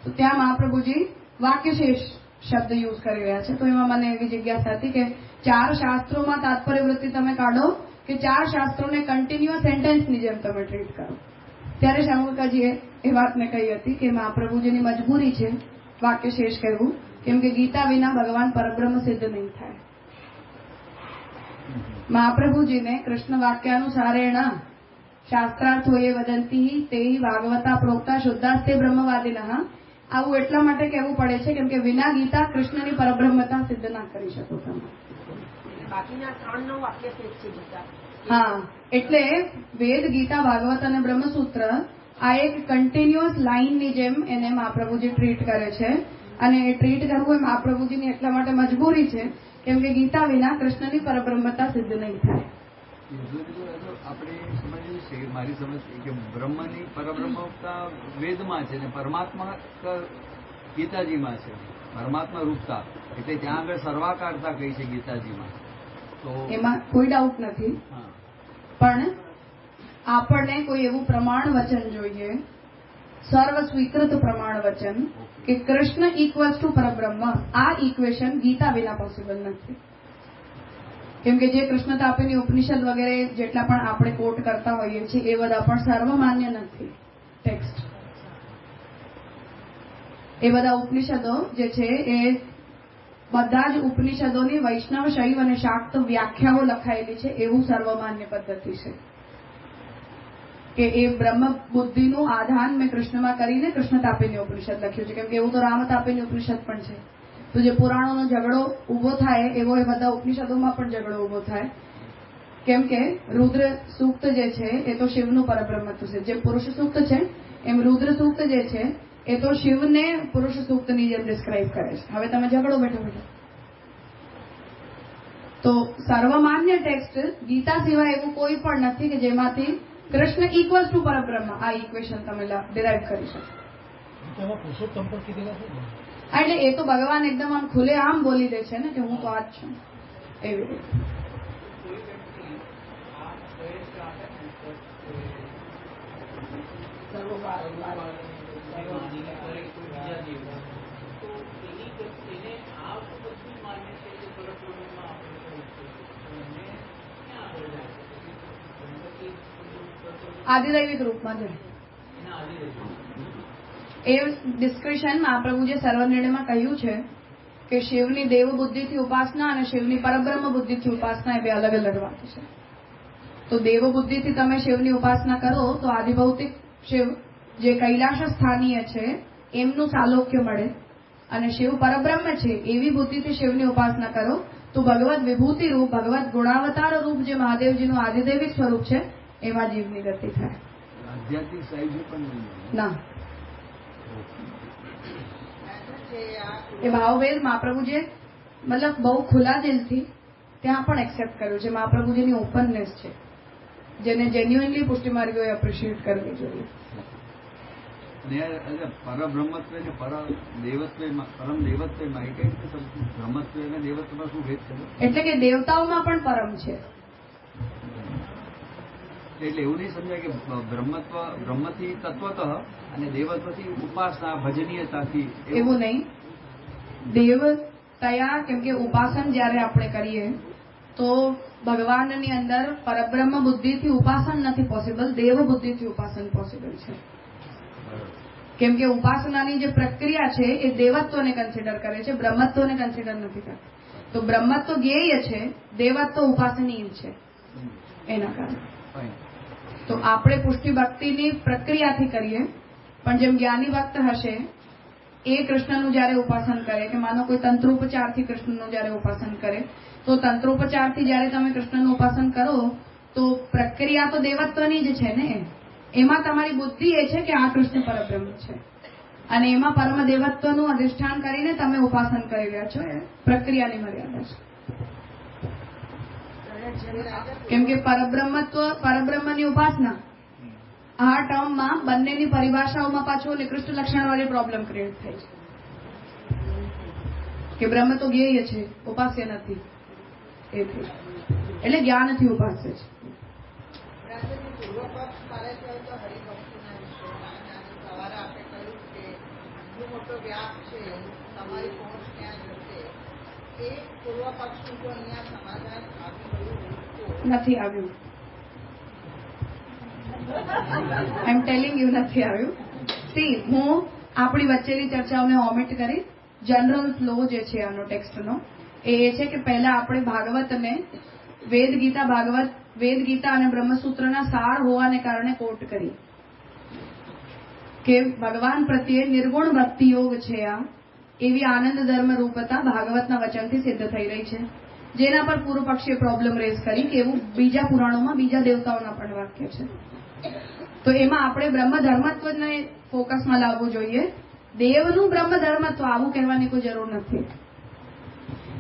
[SPEAKER 1] તો ત્યાં મહાપ્રભુજી વાક્યશેષ શબ્દ યુઝ કરી રહ્યા છે. તો એમાં મને એવી જિજ્ઞાસા હતી કે 4 શાસ્ત્રોમાં તાત્પર્ય વૃત્તિ તમે કાઢો કે 4 શાસ્ત્રોને કન્ટિન્યુઅસ સેન્ટેન્સની જેમ તમે ટ્રીટ કરો. ત્યારે શામુકાજીએ એ વાતને કહી હતી કે મહાપ્રભુજીની મજબૂરી છે વાક્યશેષ કહેવું, કેમ કે ગીતા વિના ભગવાન પરબ્રહ્મ સિદ્ધ નહીં થાય. મહાપ્રભુજીને કૃષ્ણ વાક્યાનુસારેણ શાસ્ત્રાર્થોએ વદંતી તે ભાગવતા પ્રોક્તા શુદ્ધાસ્તે બ્રહ્મવાદિનઃ, આવું એટલા માટે કહેવું પડે છે કેમ કે વિના ગીતા કૃષ્ણની પરબ્રહ્મતા સિદ્ધ ના કરી શકો તમે.
[SPEAKER 2] બાકીના 3 વાક્ય છે ગીતા.
[SPEAKER 1] હા, એટલે વેદ, ગીતા, ભાગવત અને બ્રહ્મસૂત્ર આ એક કન્ટિન્યુઅસ લાઇનની જેમ એને મહાપ્રભુજી ટ્રીટ કરે છે. અને એ ટ્રીટ કરવું એ મહાપ્રભુજીની એટલા માટે મજબૂરી છે કેમ કે ગીતા વિના કૃષ્ણની પરબ્રહ્મતા સિદ્ધ નહીં થાય.
[SPEAKER 4] આપણે સમજીએ છીએ, મારી સમજ કે બ્રહ્મની પરબ્રહ્મતા વેદમાં છે ને પરમાત્મા ગીતાજીમાં છે. પરમાત્મા રૂપતા એટલે ત્યાં આગળ સર્વાકારતા કહી છે ગીતાજીમાં. તો
[SPEAKER 1] એમાં કોઈ ડાઉટ નથી, પણ આપણને કોઈ એવું પ્રમાણ વચન જોઈએ, સર્વ સ્વીકૃત પ્રમાણ વચન કે કૃષ્ણ ઇક્વલ્સ ટુ પરબ્રહ્મ. આ ઇક્વેશન ગીતા વિના પોસિબલ નથી. કેમ કે જે કૃષ્ણ તાપીની ઉપનિષદ વગેરે જેટલા પણ આપણે કોટ કરતા હોઈએ છીએ એ બધા પણ સર્વમાન્ય નથી ટેક્સ્ટ. એ બધા ઉપનિષદો જે છે એ બધા જ ઉપનિષદોની વૈષ્ણવ, શૈવ અને શાક્ત વ્યાખ્યાઓ લખાયેલી છે એવું સર્વમાન્ય પદ્ધતિ છે કે એ બ્રહ્મ બુદ્ધિનું આધાન મેં કૃષ્ણમાં કરીને કૃષ્ણ તાપીની ઉપનિષદ લખ્યું છે. કેમ કે એવું તો રામ તાપીની ઉપનિષદ પણ છે. તો જે પુરાણોનો ઝઘડો ઉભો થાય એવો એ બધા ઉપનિષદોમાં પણ ઝઘડો ઉભો થાય. કેમ કે રુદ્ર સૂક્ત જે છે એ તો શિવનું પરબ્રહ્મત્વ છે. જે પુરુષ સૂક્ત છે એમ રુદ્ર સૂક્ત જે છે એ તો શિવને પુરુષ સૂક્તની જેમ ડિસ્ક્રાઇબ કરે છે. હવે તમે ઝઘડો બેઠો. તો સર્વમાન્ય ટેક્સ્ટ ગીતા સિવાય એવું કોઈ પણ નથી કે જેમાંથી કૃષ્ણ ઇક્વલ્સ ટુ પરબ્રહ્મ આ ઇક્વેશન તમે ડિરાઈવ કરી શકો. એટલે એ તો ભગવાન એકદમ આમ ખુલ્લે આમ બોલી દે છે ને કે હું તો આ જ છું એવી રીતે. આદિદૈવિક રૂપમાં છે એ ડિસ્ક્રિપ્શન મહાપ્રભુજીએ સર્વનિર્ણયમાં કહ્યું છે કે શિવની દેવ બુદ્ધિથી ઉપાસના અને શિવની પરબ્રહ્મ બુદ્ધિથી ઉપાસના એ બે અલગ અલગ વાત છે. તો દેવ બુદ્ધિથી તમે શિવની ઉપાસના કરો તો આદિભૌતિક શિવ જે કૈલાશ સ્થાનીય છે એમનું સાલોક્ય મળે, અને શિવ પરબ્રહ્મ છે એવી બુદ્ધિથી શિવની ઉપાસના કરો તો ભગવત વિભૂતિ રૂપ, ભગવત ગુણાવતાર રૂપ જે મહાદેવજીનું આદિદૈવિક સ્વરૂપ છે એમાં જીવની ગતિ થાય.
[SPEAKER 4] આધ્યાત્મિક સાહિત્ય પણ
[SPEAKER 1] ના, એ ભાવભેદ મહાપ્રભુજીએ મતલબ બહુ ખુલ્લા દિલથી ત્યાં પણ એક્સેપ્ટ કર્યું છે. મહાપ્રભુજીની ઓપનનેસ છે જેને જેન્યુઇનલી પુષ્ટિ માર્ગીઓએ એપ્રિશિએટ કરવી જોઈએ.
[SPEAKER 4] અને પરબ્રહ્મત્વ ને પરમ દેવત્વમાં એ કઈ રીતે બ્રહ્મત્વ અને દેવત્વમાં શું ભેદ છે?
[SPEAKER 1] એટલે કે દેવતાઓમાં પણ પરમ છે.
[SPEAKER 4] એટલે એવું નહીં સમજાય કે બ્રહ્મથી તત્વતઃ અને દેવત્વથી ઉપાસના ભજનીયતાથી
[SPEAKER 1] એવું નહીં. દેવ તયા કેમ કે ઉપાસન જયારે આપણે કરીએ તો ભગવાનની અંદર પરબ્રહ્મ બુદ્ધિથી ઉપાસન નથી પોસિબલ, દેવ બુદ્ધિથી ઉપાસન પોસિબલ છે. કેમ કે ઉપાસનાની જે પ્રક્રિયા છે એ દેવત્વને કન્સિડર કરે છે, બ્રહ્મત્વને કન્સિડર નથી કરતી. તો બ્રહ્મત્વ જ્ઞેય છે, દેવત્વ ઉપાસનીય છે. એના કારણે તો આપણે પુષ્ટિ ભક્તિની પ્રક્રિયાથી કરીએ, પણ જેમ જ્ઞાની ભક્ત હશે એ કૃષ્ણનું જયારે ઉપાસન કરે, કે માનો કોઈ તંત્રોપચારથી કૃષ્ણનું જયારે ઉપાસન કરે, તો તંત્રોપચારથી જયારે તમે કૃષ્ણનું ઉપાસન કરો તો પ્રક્રિયા તો દેવત્વની જ છે ને. એમાં તમારી બુદ્ધિ એ છે કે આ કૃષ્ણ પરબ્રહ્મ છે, અને એમાં પરમ દેવત્વનું અધિષ્ઠાન કરીને તમે ઉપાસન કરી રહ્યા છો. એ પ્રક્રિયાની મર્યાદા છે. કેમ કે પરબ્રહ્મની ઉપાસના આ ટર્મમાં બંનેની પરિભાષાઓમાં પાછો નિકૃષ્ટ લક્ષણ વાળી પ્રોબ્લેમ ક્રિએટ થાય છે કે બ્રહ્મ તો જ્ઞેય છે, ઉપાસ્ય નથી. એટલે જ્ઞાનથી ઉપાસ્ય છે. નથી આવ્યું. આઈ એમ ટેલિંગ યુ, નથી આવ્યું. સી, હું આપણી વચ્ચેની ચર્ચાઓને ઓમિટ કરી. જનરલ ફ્લો જે છે આનો ટેક્સ્ટનો એ છે કે પહેલા આપણે ભાગવતને વેદ ગીતા અને બ્રહ્મસૂત્રના સાર હોવાને કારણે કોટ કરી કે ભગવાન પ્રત્યે નિર્ગુણ ભક્તિ યોગ છે આ એવી આનંદ ધર્મ રૂપતા ભાગવતના વચનથી સિદ્ધ થઈ રહી છે, જેના પર પૂર્વ પક્ષીએ પ્રોબ્લેમ રેઝ કરી કે એવું બીજા પુરાણોમાં બીજા દેવતાઓના પણ વાક્ય છે. તો એમાં આપણે બ્રહ્મ ધર્મત્વને ફોકસમાં લાવવું જોઈએ. દેવનું બ્રહ્મ ધર્મત્વ આવું કહેવાની કોઈ જરૂર નથી.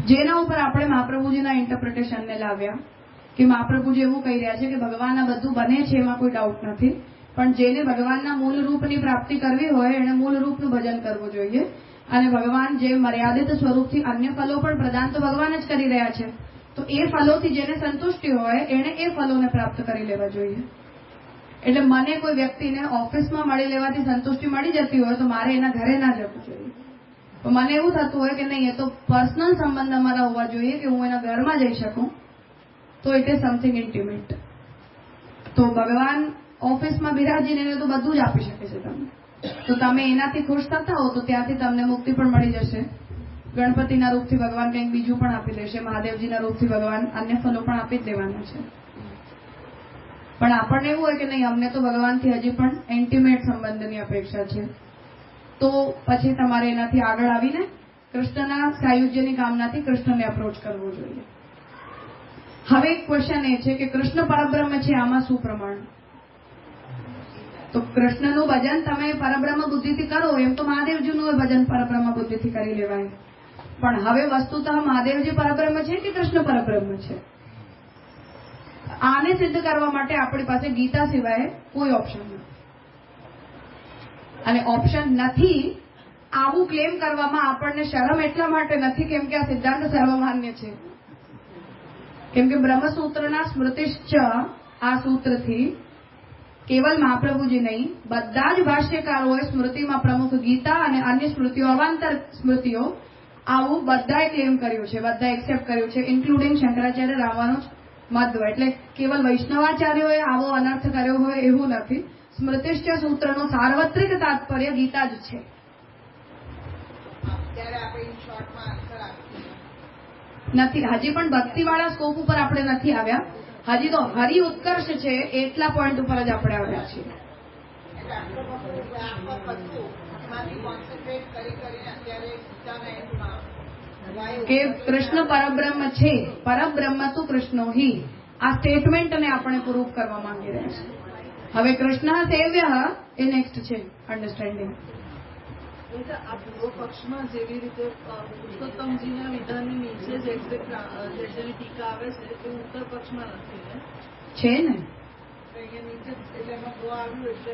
[SPEAKER 1] જેના ઉપર આપણે મહાપ્રભુજીના ઇન્ટરપ્રિટેશનને લાવ્યા કે મહાપ્રભુજી એવું કહી રહ્યા છે કે ભગવાન આ બધું બને છે, એમાં કોઈ ડાઉટ નથી, પણ જેને ભગવાનના મૂળ રૂપની પ્રાપ્તિ કરવી હોય એને મૂળ રૂપનું ભજન કરવું જોઈએ. અને ભગવાન જે મર્યાદિત સ્વરૂપથી અન્ય ફલો પણ પ્રદાન તો ભગવાન જ કરી રહ્યા છે, તો એ ફલોથી જેને સંતુષ્ટિ હોય એને એ ફલોને પ્રાપ્ત કરી લેવા જોઈએ. એટલે મને કોઈ વ્યક્તિને ઓફિસમાં મળી લેવાથી સંતુષ્ટિ મળી જતી હોય તો મારે એના ઘરે ના જવું જોઈએ. તો મને એવું થતું હોય કે નહીં, એ તો પર્સનલ સંબંધ અમારા હોવા જોઈએ કે હું એના ઘરમાં જઈ શકું, તો ઇટ ઇઝ સમથિંગ ઇન્ટિમેટ. તો ભગવાન ઓફિસમાં બિરાજીને એને તો બધું જ આપી શકે છે તમને. તો તમે એનાથી ખુશ થતા હો તો ત્યાંથી તમને મુક્તિ પણ મળી જશે. ગણપતિના રૂપથી ભગવાન કંઈક બીજું પણ આપી દેશે, મહાદેવજીના રૂપથી ભગવાન અન્ય ફલો પણ આપી જ દેવાના છે. પણ આપણને એવું હોય કે નહીં, અમને તો ભગવાનથી હજી પણ ઇન્ટિમેટ સંબંધની અપેક્ષા છે, તો પછી તમારે એનાથી આગળ આવીને કૃષ્ણના સાયુજ્યની કામનાથી કૃષ્ણને અપ્રોચ કરવો જોઈએ. હવે એક ક્વેશ્ચન એ છે કે કૃષ્ણ પરબ્રહ્મ છે, આમાં શું પ્રમાણ? તો કૃષ્ણનું ભજન તમે પરબ્રહ્મ બુદ્ધિથી કરો, એમ તો મહાદેવજીનું ભજન પરબ્રહ્મ બુદ્ધિથી કરી લેવાય. પણ હવે વસ્તુતઃ મહાદેવજી પરબ્રહ્મ છે કે કૃષ્ણ પરબ્રહ્મ છે? આને સિદ્ધ કરવા માટે આપણી પાસે ગીતા સિવાય કોઈ ઓપ્શન નથી. અને ઓપ્શન નથી આવું ક્લેમ કરવામાં આપણને શરમ એટલા માટે નથી કેમ કે આ સિદ્ધાંત સર્વમાન્ય છે. કેમ કે બ્રહ્મસૂત્રના સ્મૃતિશ્ચ આ સૂત્રથી કેવલ મહાપ્રભુજી નહીં, બધા જ ભાષ્યકારોએ સ્મૃતિમાં પ્રમુખ ગીતા અને અન્ય સ્મૃતિઓ, અવાંતર સ્મૃતિઓ આવું બધાએ ક્લેમ કર્યું છે, બધાએ એક્સેપ્ટ કર્યું છે, ઇન્ક્લુડિંગ શંકરાચાર્ય, રામાનુજ, મધ્વ. એટલે કેવલ વૈષ્ણવાચાર્યોએ આવો અનર્થ કર્યો હોય એવું નથી. સ્મૃતિશ્ચ સૂત્રનું સાર્વત્રિક તાત્પર્ય ગીતા જ છે. નથી, હજી પણ ભક્તિવાળા સ્કોપ ઉપર આપણે નથી આવ્યા. હજી તો હરિ ઉત્કર્ષ છે એટલા પોઈન્ટ ઉપર જ આપણે આવ્યા છીએ. કે કૃષ્ણ પરબ્રહ્મ છે, પરબ્રહ્મ તું કૃષ્ણો હિ, આ સ્ટેટમેન્ટને આપણે પ્રૂફ કરવા માંગી રહ્યા છીએ. હવે કૃષ્ણ સેવ્ય એ નેક્સ્ટ છે અન્ડરસ્ટેન્ડિંગ.
[SPEAKER 5] આ પૂર્વ પક્ષમાં જેવી રીતે પુરુષોત્તમજીના વિધાનની નીચે જે જેની ટીકા આવે છે તે ઉત્તર પક્ષમાં નથી ને?
[SPEAKER 1] છે ને,
[SPEAKER 5] અહીંયા નીચે એટલે એમાં આવ્યું એટલે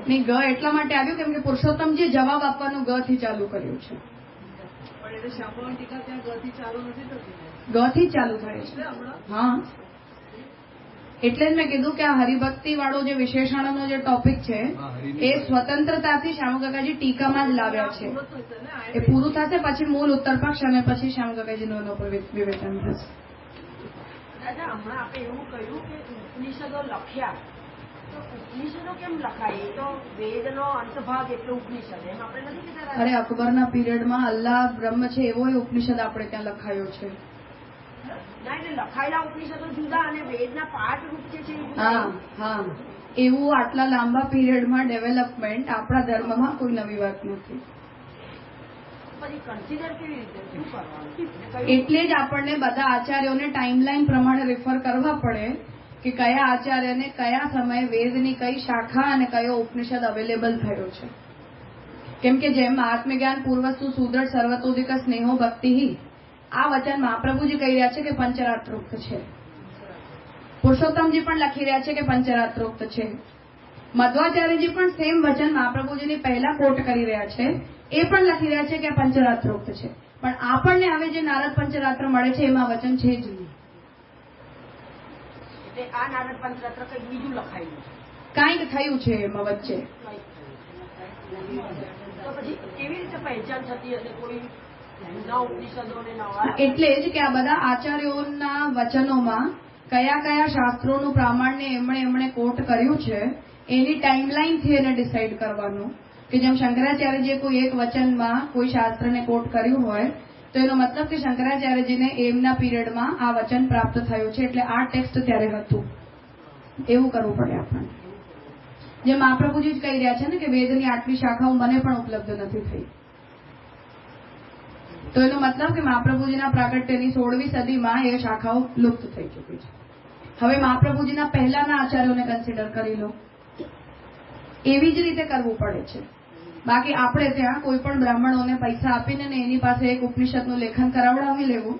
[SPEAKER 1] નહીં, ગ એટલા માટે આવ્યું કેમ કે પુરુષોત્તમજીએ જવાબ આપવાનું ગ થી ચાલુ કર્યું છે.
[SPEAKER 5] પણ એટલે શાંભવન ટીકા ત્યાં ગથી ચાલુ નથી થતી ને?
[SPEAKER 1] ગ થી જ ચાલુ થાય
[SPEAKER 5] એટલે
[SPEAKER 1] છે.
[SPEAKER 5] હમણાં
[SPEAKER 1] હા, એટલે જ મેં કીધું કે આ હરિભક્તિ વાળો જે વિશેષણનો જે ટોપિક છે એ સ્વતંત્રતાથી શ્યામકાકાજી ટીકામાં જ લાવ્યા છે.
[SPEAKER 5] પૂરો થશે ને આ
[SPEAKER 1] એ પૂરું થશે પછી મૂળ ઉત્તર પક્ષ અને પછી શ્યામકાકાજીનું એનો પર વિવેચન થશે.
[SPEAKER 2] દાદા હમણાં આપણે એવું કહ્યું કે ઉપનિષદો લખ્યા, તો ઉપનિષદો કેમ લખાય? એ તો વેદનો અંતભાગ એટલે ઉપનિષદ, એમ આપણે નથી કહેતા?
[SPEAKER 1] અરે અકબરના પીરિયડમાં અલ્લાહ બ્રહ્મ છે એવો ઉપનિષદ આપણે ત્યાં લખાયો છે.
[SPEAKER 2] ના, એટલે લખાયેલા ઉપનિષદો જુદા અને વેદના પાઠ રૂપ જે છે એ જુદા.
[SPEAKER 1] હા હા, એવું આટલા લાંબા પીરિયડમાં ડેવલપમેન્ટ આપણા ધર્મમાં કોઈ નવી વાત નથી.
[SPEAKER 2] પછી કન્સિડર કેવી રીતે, શું કરવાનું?
[SPEAKER 1] એટલે જ આપણને બધા આચાર્યોને ટાઈમલાઈન પ્રમાણે રિફર કરવા પડે કે કયા આચાર્યને કયા સમયે વેદની કઈ શાખા અને કયો ઉપનિષદ અવેલેબલ થયો છે. કેમ કે જેમ આત્મજ્ઞાન પૂર્વસ્તુ સુદૃઢ સર્વતોદિક સ્નેહો ભક્તિ, આ વચન મહાપ્રભુજી કહી રહ્યા છે કે પંચરાત્રોક્ત છે. પુરુષોત્તમજી પણ લખી રહ્યા છે કે પંચરાત્રોક્ત છે. મધ્વાચાર્યજી પણ સેમ વચન મહાપ્રભુજીની પહેલા કોટ કરી રહ્યા છે, એ પણ લખી રહ્યા છે કે આ પંચરાત્રોક્ત છે. પણ આપણને હવે જે નારદ પંચરાત્ર મળે છે એમાં વચન છે જ નહીં.
[SPEAKER 2] એટલે આ નારદ પંચરાત્ર કંઈક બીજું લખાયેલું છે,
[SPEAKER 1] કાંઈક થયું છે એમાં વચ્ચે.
[SPEAKER 2] તો પછી કેવી રીતે પહેચાન થતી હશે કોઈ જૂના ઉપનિષદોને નવા?
[SPEAKER 1] એટલે જ કે આ બધા આચાર્યોના વચનોમાં કયા કયા શાસ્ત્રોનું પ્રામાણ્ય એમણે કોટ કર્યું છે એની ટાઈમલાઈનથી એને ડિસાઈડ કરવાનું. કે જેમ શંકરાચાર્યજીએ કોઈ એક વચનમાં કોઈ શાસ્ત્રને કોટ કર્યું હોય તો એનો મતલબ કે શંકરાચાર્યજીને એમના પીરિયડમાં આ વચન પ્રાપ્ત થયું છે એટલે આ ટેક્સ્ટ ત્યારે હતું, એવું કરવું પડે આપણને. જે મહાપ્રભુજી જ કહી રહ્યા છે ને કે વેદની આટલી શાખાઓ મને પણ ઉપલબ્ધ નથી થઈ, તો એનો મતલબ કે મહાપ્રભુજીના પ્રાગટ્યની 16મી સદીમાં એ શાખાઓ લુપ્ત થઈ ચૂકી છે. હવે મહાપ્રભુજીના પહેલાના આચાર્યોને કન્સિડર કરી લો, એવી જ રીતે કરવું પડે છે. બાકી આપણે ત્યાં કોઈ પણ બ્રાહ્મણોને પૈસા આપીને એની પાસે એક ઉપનિષદનું લેખન કરાવડાવી લેવું,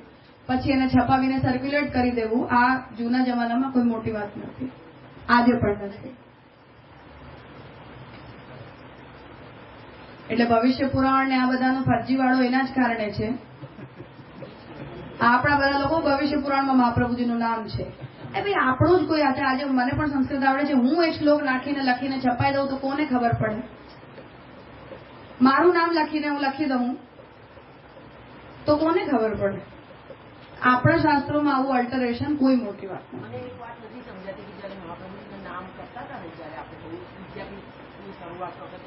[SPEAKER 1] પછી એને છપાવીને સર્ક્યુલેટ કરી દેવું, આ જૂના જમાનામાં કોઈ મોટી વાત નથી, આજે પણ નથી. એટલે ભવિષ્ય પુરાણ ને આ બધાનો ફરજીવાળો એના જ કારણે છે. આપણા બધા લોકો ભવિષ્ય પુરાણમાં મહાપ્રભુજીનું નામ છે. એ ભાઈ આપણું જ કોઈ આજે મને પણ સંસ્કૃત આવડે છે, હું એક શ્લોક લખીને છપાઈ દઉં તો કોને ખબર પડે? મારું નામ લખીને હું લખી દઉં તો કોને ખબર પડે? આપણા શાસ્ત્રોમાં આવું અલ્ટરેશન કોઈ મોટી વાત નથી.
[SPEAKER 2] મને એક વાત નથી સમજાતી કે જયારે મહાપ્રભુજીનું નામ કરતા હતા ને, જયારે આપણે વિદ્યાપીઠની શરૂઆત વખતે,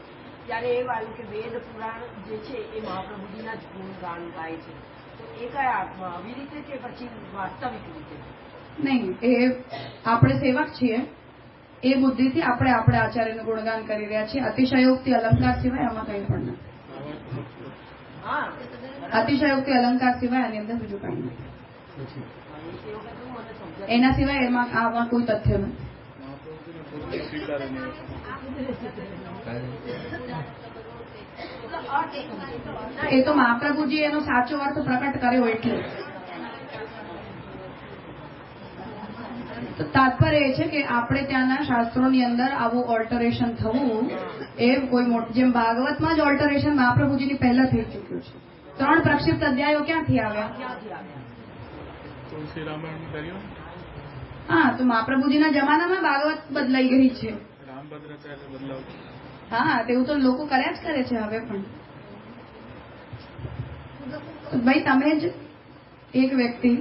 [SPEAKER 2] ત્યારે એ આવ્યું કે વેદ પુરાણ જે છે એ મહાપ્રભુજીના જ ગુણગાન ગાય છે. તો એ કયા અર્થમાં, આવી રીતે કે પછી વાસ્તવિક રીતે?
[SPEAKER 1] નહીં, એ આપણે સેવક છીએ એ બુદ્ધિથી આપણે આચાર્યનું ગુણગાન કરી રહ્યા છીએ. અતિશયોક્તિ અલંકાર સિવાય આમાં કંઈ પણ નથી.
[SPEAKER 2] હા,
[SPEAKER 1] અતિશયોક્તિ અલંકાર સિવાય આની અંદર બીજું કંઈ નથી.
[SPEAKER 2] એ વખત મને સમજાય.
[SPEAKER 1] એના સિવાય એમાં આમાં કોઈ તથ્ય નથી. એ તો મહાપ્રભુજી એનો સાચો અર્થ પ્રકટ કર્યો એટલે. તાત્પર્ય એ છે કે આપણે ત્યાંના શાસ્ત્રોની અંદર આવું ઓલ્ટરેશન થવું એ કોઈ મોટું, જેમ ભાગવતમાં જ ઓલ્ટરેશન મહાપ્રભુજીની પહેલા થઈ ચૂક્યું છે. 3 પ્રક્ષિપ્ત અધ્યાયો ક્યાંથી આવ્યા? હા, તો મહાપ્રભુજીના જમાનામાં ભાગવત બદલાઈ ગઈ છે. હા, તેવું તો લોકો કર્યા જ કરે છે હવે પણ. ભાઈ તમે જ એક વ્યક્તિ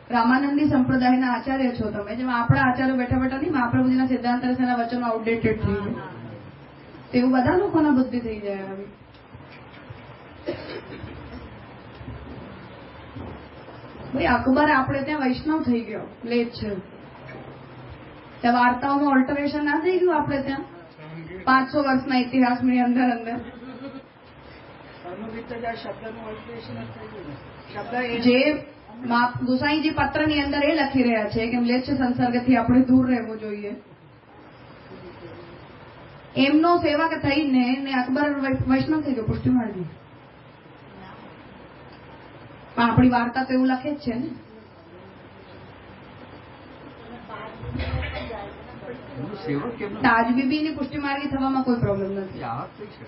[SPEAKER 1] રામાનંદી સંપ્રદાયના આચાર્ય છો, તમે જેમ આપણા આચાર્યો બેઠા બેઠા નહીં મહાપ્રભુજીના સિદ્ધાંત રસના વચનો આઉટડેટેડ થઈ ગયા, તેવું બધા લોકોના બુદ્ધિ થઈ જાય હવે. ભાઈ અકબર આપણે ત્યાં વૈષ્ણવ થઈ ગયો, લેટ છે. ત્યાં વાર્તાઓમાં ઓલ્ટરેશન ના થઈ ગયું આપણે ત્યાં 500 વર્ષના ઇતિહાસની અંદર જે ગુસાઈજી પત્રની અંદર એ લખી રહ્યા છે કે મ્લેચ્છ સંસર્ગથી આપણે દૂર રહેવું જોઈએ. એમનો સેવક થઈને અકબર વૈષ્ણવ થઈ ગયો પુષ્ટિમાળજી. આપણી વાર્તા તો એવું લખે જ છે ને.
[SPEAKER 4] એમનું સેવક કેમ
[SPEAKER 1] તાજબીબીની પુષ્ટિ માર્ગી થવામાં કોઈ પ્રોબ્લેમ નથી.
[SPEAKER 4] આ થઈ શકે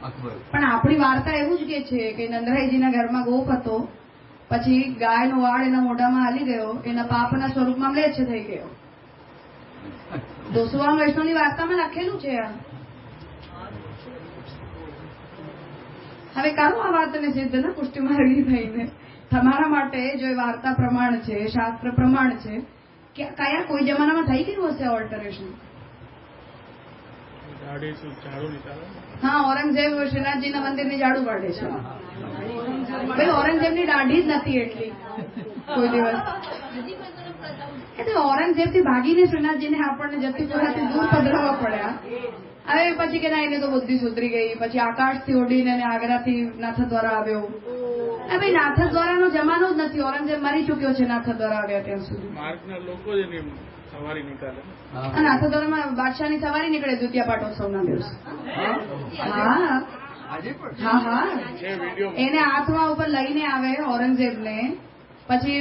[SPEAKER 4] અકબર.
[SPEAKER 1] પણ આપણી વાર્તા એવું જ કે છે કે નંદરાયજીના ઘરમાં ગોપ હતો, પછી ગાયનો વાળ એના મોઢામાં હાલી ગયો, એના પાપના સ્વરૂપમાં મ્લેચ્છ થઈ ગયો. દોસુવાન વૈષ્ણવની વાર્તામાં લખેલું છે આ. હવે કરો આ વાતને સિદ્ધ ને પુષ્ટિ માર્ગી થઈને તમારા માટે જો એ વાર્તા પ્રમાણ છે, શાસ્ત્ર પ્રમાણ છે, કયા કોઈ જમાનામાં થઈ ગયું હશે ઓલ્ટરેશન? હા, ઔરંગઝેબ શ્રીનાથજીના મંદિરની ઝાડુ પાડે છે. ભાઈ ઔરંગઝેબની દાઢી જ નથી એટલી કોઈ દિવસ. એટલે ઔરંગઝેબથી ભાગીને શ્રીનાથજીને આપણને જતીપુરાથી દૂર પધરાવવા પડ્યા. હવે પછી કે ના, એને તો બુદ્ધિ સુધરી ગઈ. પછી આકાશથી ઉડીને આગ્રાથી નાથદ્વારા આવ્યો. ભાઈ નાથદ્વારાનો જમાનો જ નથી. ઔરંગઝેબ મરી ચુક્યો છે નાથદ્વારા આવ્યા ત્યાં સુધી. નાથદ્વારામાં બાદશાહની સવારી નીકળે દ્વિતીય પાટોત્સવના દિવસે. હા હા હા, એને હાથમાં ઉપર લઈને આવે ઔરંગઝેબને. પછી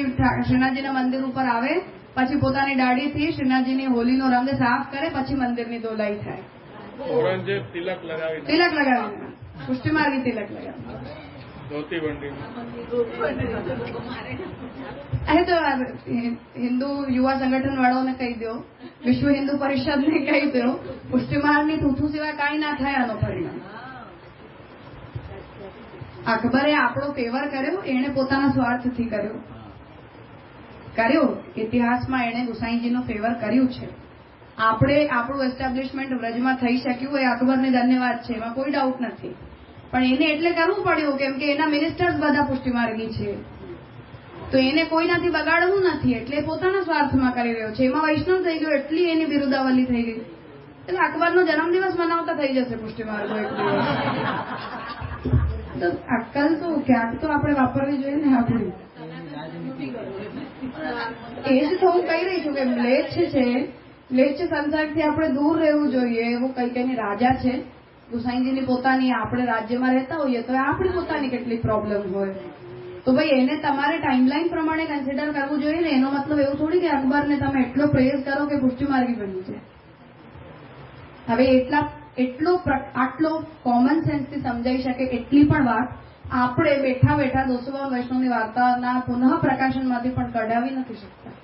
[SPEAKER 1] શ્રીનાથજીના મંદિર ઉપર આવે, પછી પોતાની દાઢીથી શ્રીનાથજીની હોલીનો રંગ સાફ કરે, પછી મંદિરની ધોલાઈ થાય.
[SPEAKER 6] ઔરંગઝેબ તિલક
[SPEAKER 1] લગાવીને પુષ્ટિ માર્ગી તિલક લગાવી
[SPEAKER 6] ધોતી બંડી.
[SPEAKER 1] અરે તો હિન્દુ યુવા સંગઠન વાળાઓને કહી દો, વિશ્વ હિન્દુ પરિષદને કહી દો, પુષ્ટિ માર્ગની થૂથું સિવાય કાંઈ ના થાય આનો પરિણામ. અકબરે આપણો ફેવર કર્યો, એને પોતાના સ્વાર્થથી કર્યો. ઇતિહાસમાં એને ગુસાઈજીનો ફેવર કર્યું છે. આપણે આપણું એસ્ટાબ્લિશમેન્ટ વ્રજમાં થઈ શક્યું એ અકબરને ધન્યવાદ છે, એમાં કોઈ ડાઉટ નથી. પણ એને એટલે કરવું પડ્યું કેમ કે એના મિનિસ્ટર્સ બધા પુષ્ટિમાર્ગી છે, તો એને કોઈનાથી બગાડવું નથી, એટલે પોતાના સ્વાર્થમાં કરી રહ્યો છે. એમાં વૈષ્ણવ થઈ ગયો, એટલી એની બિરુદાવલી થઈ ગઈ. એટલે અકબરનો જન્મદિવસ મનાવતા થઈ જશે પુષ્ટિમાર્ગો એક દિવસ. તો અક્કલ તો ક્યાંક તો આપણે વાપરવી જોઈએ ને આપણી. એ જ તો હું કહી રહી છું કે મ્લેચ્છ સંસારથી આપણે દૂર રહેવું જોઈએ. એવું કઈ કઈ રાજા છે ગુસાઈજીની પોતાની, આપણે રાજ્યમાં રહેતા હોઈએ તો આપણી પોતાની કેટલી પ્રોબ્લેમ હોય, તો ભાઈ એને તમારે ટાઈમલાઈન પ્રમાણે કન્સિડર કરવું જોઈએ ને. એનો મતલબ એવું થોડી કે અકબરને તમે એટલો પ્રેઝ કરો કે પુષ્ટિમાર્ગી બની છે. હવે આટલો કોમન સેન્સથી સમજાઈ શકે એટલી પણ વાત આપણે બેઠા બેઠા દોસુવાન વૈષ્ણવની વાર્તાના પુનઃ પ્રકાશનમાંથી પણ કઢાવી નથી શકતા.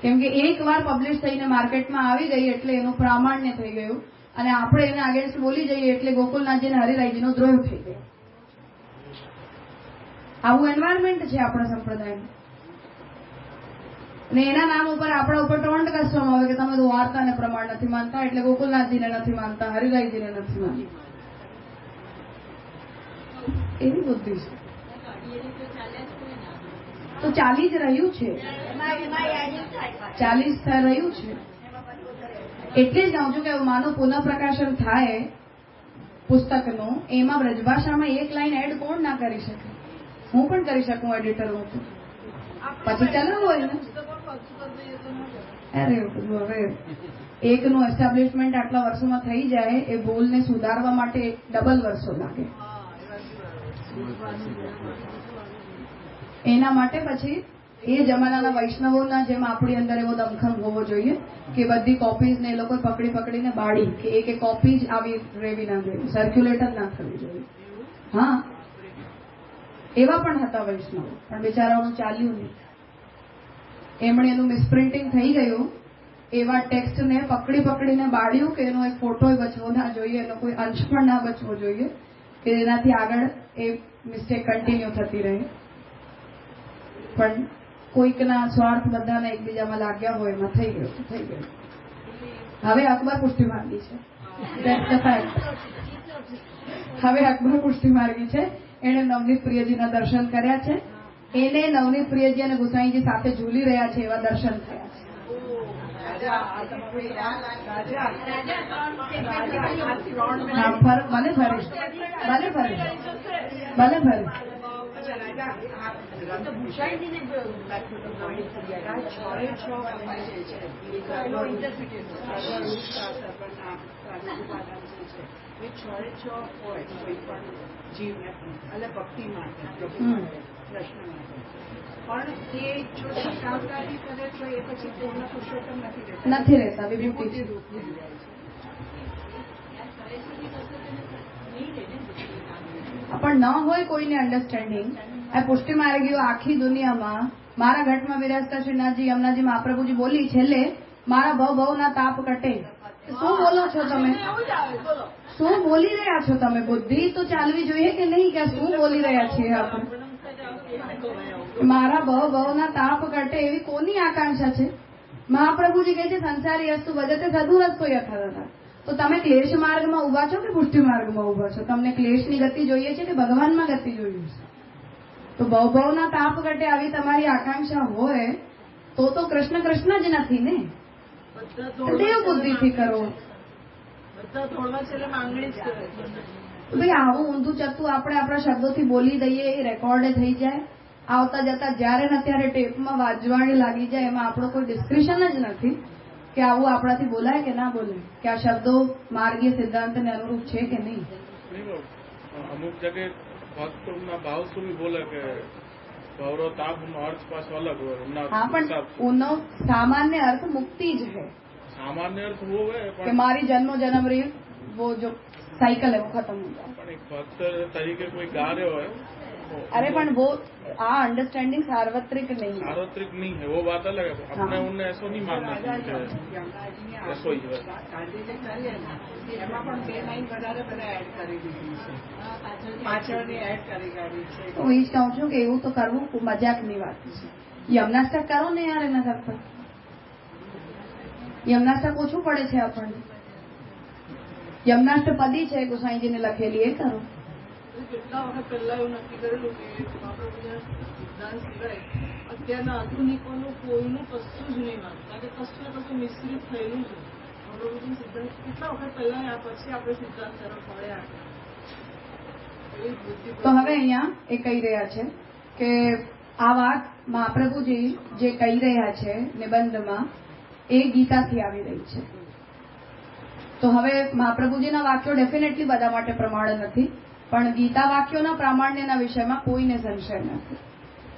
[SPEAKER 1] કેમ કે એકવાર પબ્લિશ થઈને માર્કેટમાં આવી ગઈ એટલે એનું પ્રામાણ્ય થઈ ગયું, અને આપણે એને અગેન્સ્ટ બોલી જઈએ એટલે ગોકુલનાથજી અને હરિરાયજીનો દ્રોહ થઈ ગયો. આવું એન્વાયરમેન્ટ છે આપણા સંપ્રદાયનું. અને એના નામ ઉપર આપણા ઉપર ટોન્ટ કસવામાં આવે કે તમે તો વાર્તાને પ્રમાણ નથી માનતા, એટલે ગોકુલનાથજીને નથી માનતા, હરિરાયજીને નથી માનતા. એવી બુદ્ધિ છે. તો ચાલી જ રહ્યું છે, ચાલી જ રહ્યું છે. એટલે જ કહું છું કે માનું પુનઃ પ્રકાશન થાય પુસ્તકનું, એમાં બ્રજભાષામાં એક લાઈન એડ કોણ ના કરી શકે? હું પણ કરી શકું, એડિટર હું છું. પછી ચલાવો હોય ને. અરે હવે એકનું એસ્ટાબ્લિશમેન્ટ આટલા વર્ષોમાં થઈ જાય, એ ભૂલને સુધારવા માટે ડબલ વર્ષો લાગે. એના માટે પછી એ જમાનાના વૈષ્ણવોના જેમ આપણી અંદર એવો દમખમ હોવો જોઈએ કે બધી કોપીઝ ને એ લોકો પકડીને બાળી કે એક કોપી જ આવી રેવી ના જોઈએ, સર્ક્યુલેટ જ ના થવી જોઈએ. હા, એવા પણ હતા વૈષ્ણવો, પણ બિચારાઓનું ચાલ્યું નહીં. એમણે એનું મિસપ્રિન્ટિંગ થઈ ગયું, એવા ટેક્સ્ટને પકડીને બાળ્યું કે એનો એક ફોટો બચવો ના જોઈએ, એનો કોઈ અંશ પણ ના બચવો જોઈએ કે એનાથી આગળ એ મિસ્ટેક કન્ટિન્યુ થતી રહે. પણ કોઈકના સ્વાર્થ બધાને એકબીજામાં લાગ્યા હોય, એમાં થઈ ગયું. હવે અકબર પુષ્ટિ માર્ગી છે. હવે અકબર પુષ્ટિ માર્ગી છે. એને નવનીત પ્રિયજીના દર્શન કર્યા છે. એને નવનીત પ્રિયજી અને ગુસાઈજી સાથે ઝૂલી રહ્યા છે એવા દર્શન થયા છે. ભલે ભલે
[SPEAKER 2] ભૂષાઈજીને
[SPEAKER 3] એ 6 હોય કોઈ પણ જીવને એટલે ભક્તિ માટે કૃષ્ણ માટે, પણ એ જો શંકાકારી કરે તો એ પછી પૂર્ણ પુરુષોત્તમ
[SPEAKER 1] નથી રહેતા, વિભૂતિ છે.
[SPEAKER 3] રૂપ થઈ જાય છે.
[SPEAKER 1] પણ ન હોય કોઈને અન્ડરસ્ટેન્ડિંગ, આ પુષ્ટિ માર્ગીઓ આખી દુનિયામાં મારા ઘટમાં વિરાજતા શ્રીનાથજી યમુનાજી મહાપ્રભુજી બોલી છેલ્લે મારા ભવના તાપ કટે. શું બોલો છો તમે? શું બોલી રહ્યા છો તમે? બુદ્ધિ તો ચાલવી જોઈએ કે નહીં, કે શું બોલી રહ્યા છીએ આપણે? મારા ભવના તાપ કટે એવી કોની આકાંક્ષા છે? મહાપ્રભુજી કહે છે સંસારી અસ્તુ ભજતે સદુરસ્તો યથાર્થ. તો તમે ક્લેશ માર્ગમાં ઉભા છો કે પુષ્ટિ માર્ગમાં ઉભા છો? તમને ક્લેશની ગતિ જોઈએ છે કે ભગવાનમાં ગતિ જોઈએ છે? તો ભવના તાપ કટે આવી તમારી આકાંક્ષા હોય તો કૃષ્ણ કૃષ્ણ જ નથી ને. દેવ બુદ્ધિથી કરો.
[SPEAKER 5] બધા થોડવા છેલ્લે માંગણી જ કરે.
[SPEAKER 1] ભાઈ આવું ઊંધું ચત્તું આપણે આપણા શબ્દોથી બોલી દઈએ, એ રેકોર્ડ થઈ જાય, આવતા જતા જ્યારે ને ત્યારે ટેપમાં વાજવાણી લાગી જાય, એમાં આપણો કોઈ ડિસ્ક્રિપ્શન જ નથી કે આવું આપણાથી બોલાય કે ના બોલાય, કે આ શબ્દો માર્ગીય સિદ્ધાંતને અનુરૂપ છે કે નહીં.
[SPEAKER 6] અમુક જગ્યાએ ભક્તોના ભાવ સુધી બોલે કે ભવરો તાપનો અર્થ પાછો અલગ હોય.
[SPEAKER 1] હા, પણ ઉનો સામાન્ય અર્થ મુક્તિ જ है.
[SPEAKER 6] सामान्य अर्थ वो है
[SPEAKER 1] कि हमारी जन्मों जन्म रही वो जो साइकिल है वो खत्म हो जाए.
[SPEAKER 6] પણ એક ભક્ત તરીકે કોઈ गा रहे હોય.
[SPEAKER 1] अरे पण वो आ अंडरस्टैंडिंग सार्वत्रिक नहीं है.
[SPEAKER 6] सार्वत्रिक नहीं है, वो बात अलग है. अपने उनने ऐसा नहीं मानना चाहिए ऐसा ही है.
[SPEAKER 3] ગાંધીજી કરીએ ને એમાં પણ 2 લાઈન વધારે બધા એડ કરી દીધી છે, પાછળની એડ કરી કાઢી છે.
[SPEAKER 1] હું એ જ કહું છું કે એવું તો કરવું મજાકની વાત છે. યમનાષ્ટક કરો ને યાર, એના કરતા યમનાષ્ટક ઓછું પડે છે આપણને. યમનાષ્ટપદી છે ગોસાઈજીને લખેલી, એ કરો.
[SPEAKER 5] કેટલા વખત પહેલા એવું નક્કી કરેલું કે મહાપ્રભુના સિદ્ધાંત સિવાય અત્યારના આધુનિકોનું કોઈનું કશું જ નહીં માનવું, કારણ કે કશું ને કશું મિશ્રિત થયેલું છે. મહાપ્રભુજીના સિદ્ધાંત કેટલા વખત પહેલા પછી આપણે સિદ્ધાંત તરફ મળ્યા.
[SPEAKER 1] તો હવે અહીંયા એ કહી રહ્યા છે કે આ વાત મહાપ્રભુજી જે કહી રહ્યા છે નિબંધમાં એ ગીતાથી આવી રહી છે. તો હવે મહાપ્રભુજીના વાક્યો ડેફિનેટલી બધા માટે પ્રમાણ નથી, પણ ગીતા વાક્યોના પ્રામાણ્યના વિષયમાં કોઈને સંશય નથી.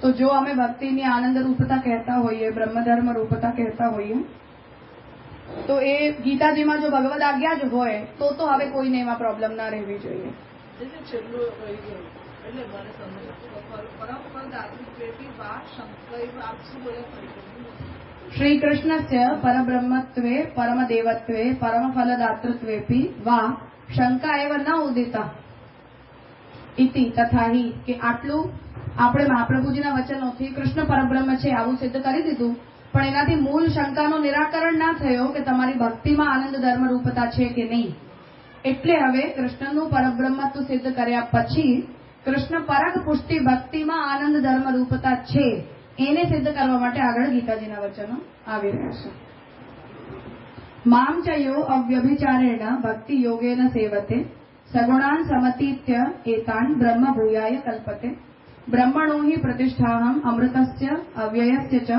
[SPEAKER 1] તો જો અમે ભક્તિની આનંદ રૂપતા કહેતા હોઈએ, બ્રહ્મધર્મ રૂપતા કહેતા હોઈએ, તો એ ગીતાજીમાં જો ભગવદ આજ્ઞા જ હોય તો હવે કોઈને એમાં પ્રોબ્લેમ ના રહેવી જોઈએ.
[SPEAKER 5] છેલ્લું રહી ગયું એટલે મને સમજ પરમ દાતૃત્વેથી વા શંકર આપ શું બોલ્યા ફરી?
[SPEAKER 1] શ્રી કૃષ્ણસ્ય પરબ્રહ્મત્વે પરમદેવત્વે પરમફલદાતૃત્વેપી વા શંકા એવ ન ઉદિતા ઇતિ તથાહિ. કે આટલું આપણે મહાપ્રભુજીના વચનોથી કૃષ્ણ પરબ્રહ્મ છે આવું સિદ્ધ કરી દીધું, પણ એનાથી મૂળ શંકાનું નિરાકરણ ના થયો કે તમારી ભક્તિમાં આનંદ ધર્મ રૂપતા છે કે નહીં. એટલે હવે કૃષ્ણનું પરબ્રહ્મત્વ સિદ્ધ કર્યા પછી કૃષ્ણ પરગ પુષ્ટિ ભક્તિમાં આનંદ ધર્મ રૂપતા છે એને સિદ્ધ કરવા માટે આગળ ગીતાજીના વચનો આવી રહ્યા છે. મામ ચયો અવ્યભિચારેણ ભક્તિ યોગેન સેવતે સગુણાન સમતીત્ય એતાન બ્રહ્મ ભૂયાય કલ્પતે બ્રહ્મણો હિ પ્રતિષ્ઠાહમ અમૃતસ્ય અવ્યયસ્ય ચ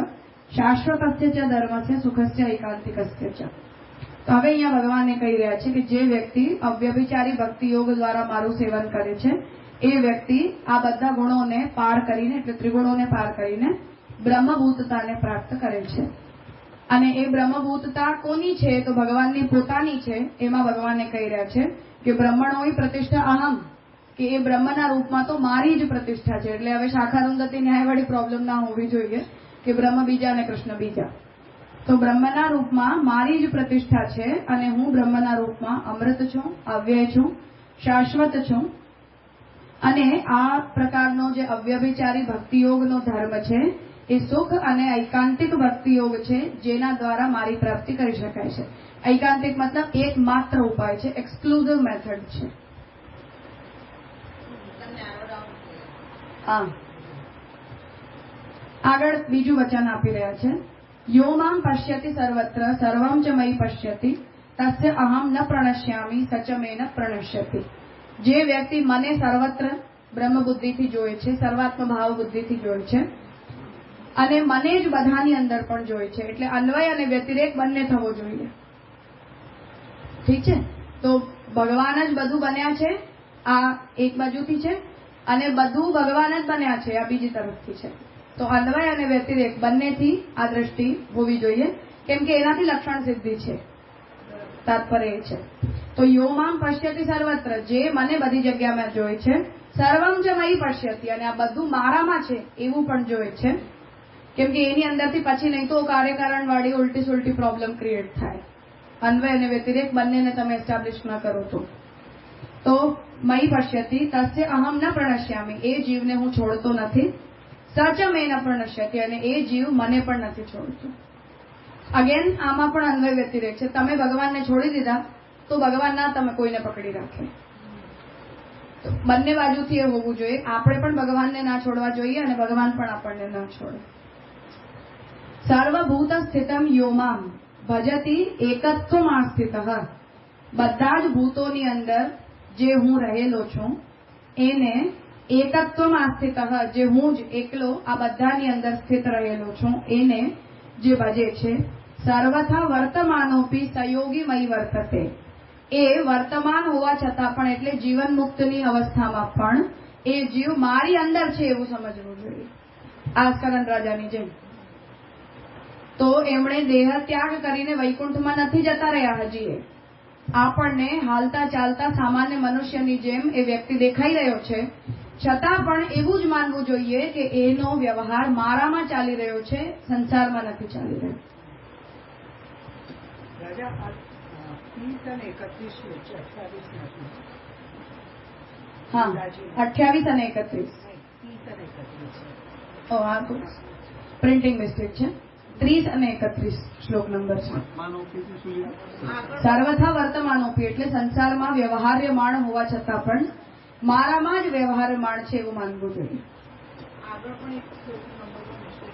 [SPEAKER 1] શાશ્વતસ્ય ચ ધર્મસ્ય સુખસ્ય એકાંતિકસ્ય ચ. તો હવે અહીંયા ભગવાને કહી રહ્યા છે કે જે વ્યક્તિ અવ્યભિચારી ભક્તિ યોગ દ્વારા મારું સેવન કરે છે એ વ્યક્તિ આ બધા ગુણોને પાર કરીને, એટલે ત્રિગુણોને પાર કરીને બ્રહ્મભૂતતાને પ્રાપ્ત કરે છે. અને એ બ્રહ્મભૂતતા કોની છે? તો ભગવાનની પોતાની છે. એમાં ભગવાને કહી રહ્યા છે કે બ્રહ્મણોની પ્રતિષ્ઠા અહમ, કે એ બ્રહ્મના રૂપમાં તો મારી જ પ્રતિષ્ઠા છે. એટલે હવે શાખારુંદતી ન્યાયવાળી પ્રોબ્લેમ ના હોવી જોઈએ કે બ્રહ્મ બીજા અને કૃષ્ણ બીજા. તો બ્રહ્મના રૂપમાં મારી જ પ્રતિષ્ઠા છે અને હું બ્રહ્મના રૂપમાં અમૃત છું, અવ્યય છું, શાશ્વત છું. અને આ પ્રકારનો જે અવ્યભિચારી ભક્તિયોગનો ધર્મ છે એ સુખ અને ઐકાંતિક ભક્તિયોગ છે જેના દ્વારા મારી પ્રાપ્તિ કરી શકાય છે. ઐકાંતિક મતલબ એકમાત્ર ઉપાય છે, એક્સક્લુઝિવ મેથડ છે. આગળ બીજું વચન આપી રહ્યા છે. યો મામ પશ્યતિ સર્વત્ર સર્વમ ચ મયી પશ્યતિ તસ્ય અહમ ન પ્રણશ્યામી સચ મે ન પ્રણશ્યતિ. જે વ્યક્તિ મને સર્વત્ર બ્રહ્મ બુદ્ધિથી જોય છે, સર્વાત્મ ભાવ બુદ્ધિથી જોય છે અને મને જ બધાની અંદર પણ જોય છે, એટલે અન્વય અને વ્યતિરેક બંને થવો જોઈએ. ઠીક છે? તો ભગવાન જ બધું બન્યા છે, આ એક બાજુથી છે, અને બધું ભગવાન જ બન્યા છે, આ બીજી તરફથી છે. તો અન્વય અને વ્યતિરેક બંનેથી આ દ્રષ્ટિ હોવી જોઈએ, કેમ કે એનાથી લક્ષણ સિદ્ધિ છે. તાત્પર્ય એ છે. તો યોમામ પશ્યતિ સર્વત્ર, જે મને બધી જગ્યામાં જોઈ છે, સર્વમ જ મયી પશ્યતિ, અને આ બધું મારામાં છે એવું પણ જોઈ છે. કેમ કે એની અંદરથી પછી નહીં તો કાર્યકારણ વાળી ઉલટી સુલટી પ્રોબ્લેમ ક્રિએટ થાય. અન્વય અને વ્યતિરેક બંનેને તમે એસ્ટાબ્લિશ ન કરો તો મયી પશ્યતિ તસ્ય અહમ ન પ્રણશ્યામી, એ જીવને હું છોડતો નથી. સચ મેં ન પ્રણશ્યતિ, અને એ જીવ મને પણ નથી છોડતો. અગેન આમાં પણ અન્વય વ્યતિરેક છે. તમે ભગવાનને છોડી દીધા તો ભગવાન ના તમે કોઈને પકડી રાખે. તો બંને બાજુથી એ હોવું જોઈએ. આપણે પણ ભગવાનને ના છોડવા જોઈએ અને ભગવાન પણ આપણને ના છોડે. સર્વભૂત સ્થિતમ યોમામ ભજતી એકત્વમાં સ્થિત, બધા જ ભૂતોની અંદર જે હું રહેલો છું એને એકત્વમાં સ્થિત, જે હું જ એકલો આ બધાની અંદર સ્થિત રહેલો છું એને જે ભજે છે. સર્વથા વર્તમાનોપી સયોગીમય વર્તતે, એ વર્તમાન હોવા છતાં પણ એટલે જીવન મુક્તની અવસ્થામાં પણ એ જીવ મારી અંદર છે એવું સમજવું જોઈએ. આસ્કરન રાજાની જેમ. તો એમણે દેહ ત્યાગ કરીને વૈકુંઠમાં નથી જતા રહ્યા. હજી આપણને હાલતા ચાલતા સામાન્ય મનુષ્યની જેમ એ વ્યક્તિ દેખાઈ રહ્યો છે, છતાં પણ એવું જ માનવું જોઈએ કે એનો વ્યવહાર મારામાં ચાલી રહ્યો છે, સંસારમાં નથી ચાલી રહ્યો.
[SPEAKER 3] રાજા 30 અને 31 વચ્ચે 28 નથી.
[SPEAKER 1] હા, 28 અને 31.
[SPEAKER 3] 30 અને 31
[SPEAKER 1] ઓ હા, તો પ્રિન્ટિંગ મિસ્ટેક છે. 30 અને 31 શ્લોક નંબર છે. સર્વથા વર્તમાનોપી એટલે સંસારમાં વ્યવહાર્યમાણ હોવા છતાં પણ મારામાં જ વ્યવહાર્યમાણ છે એવું માનવું જોઈએ.
[SPEAKER 5] આગળ પણ એક શ્લોક નંબર પર મિસ્ટેક.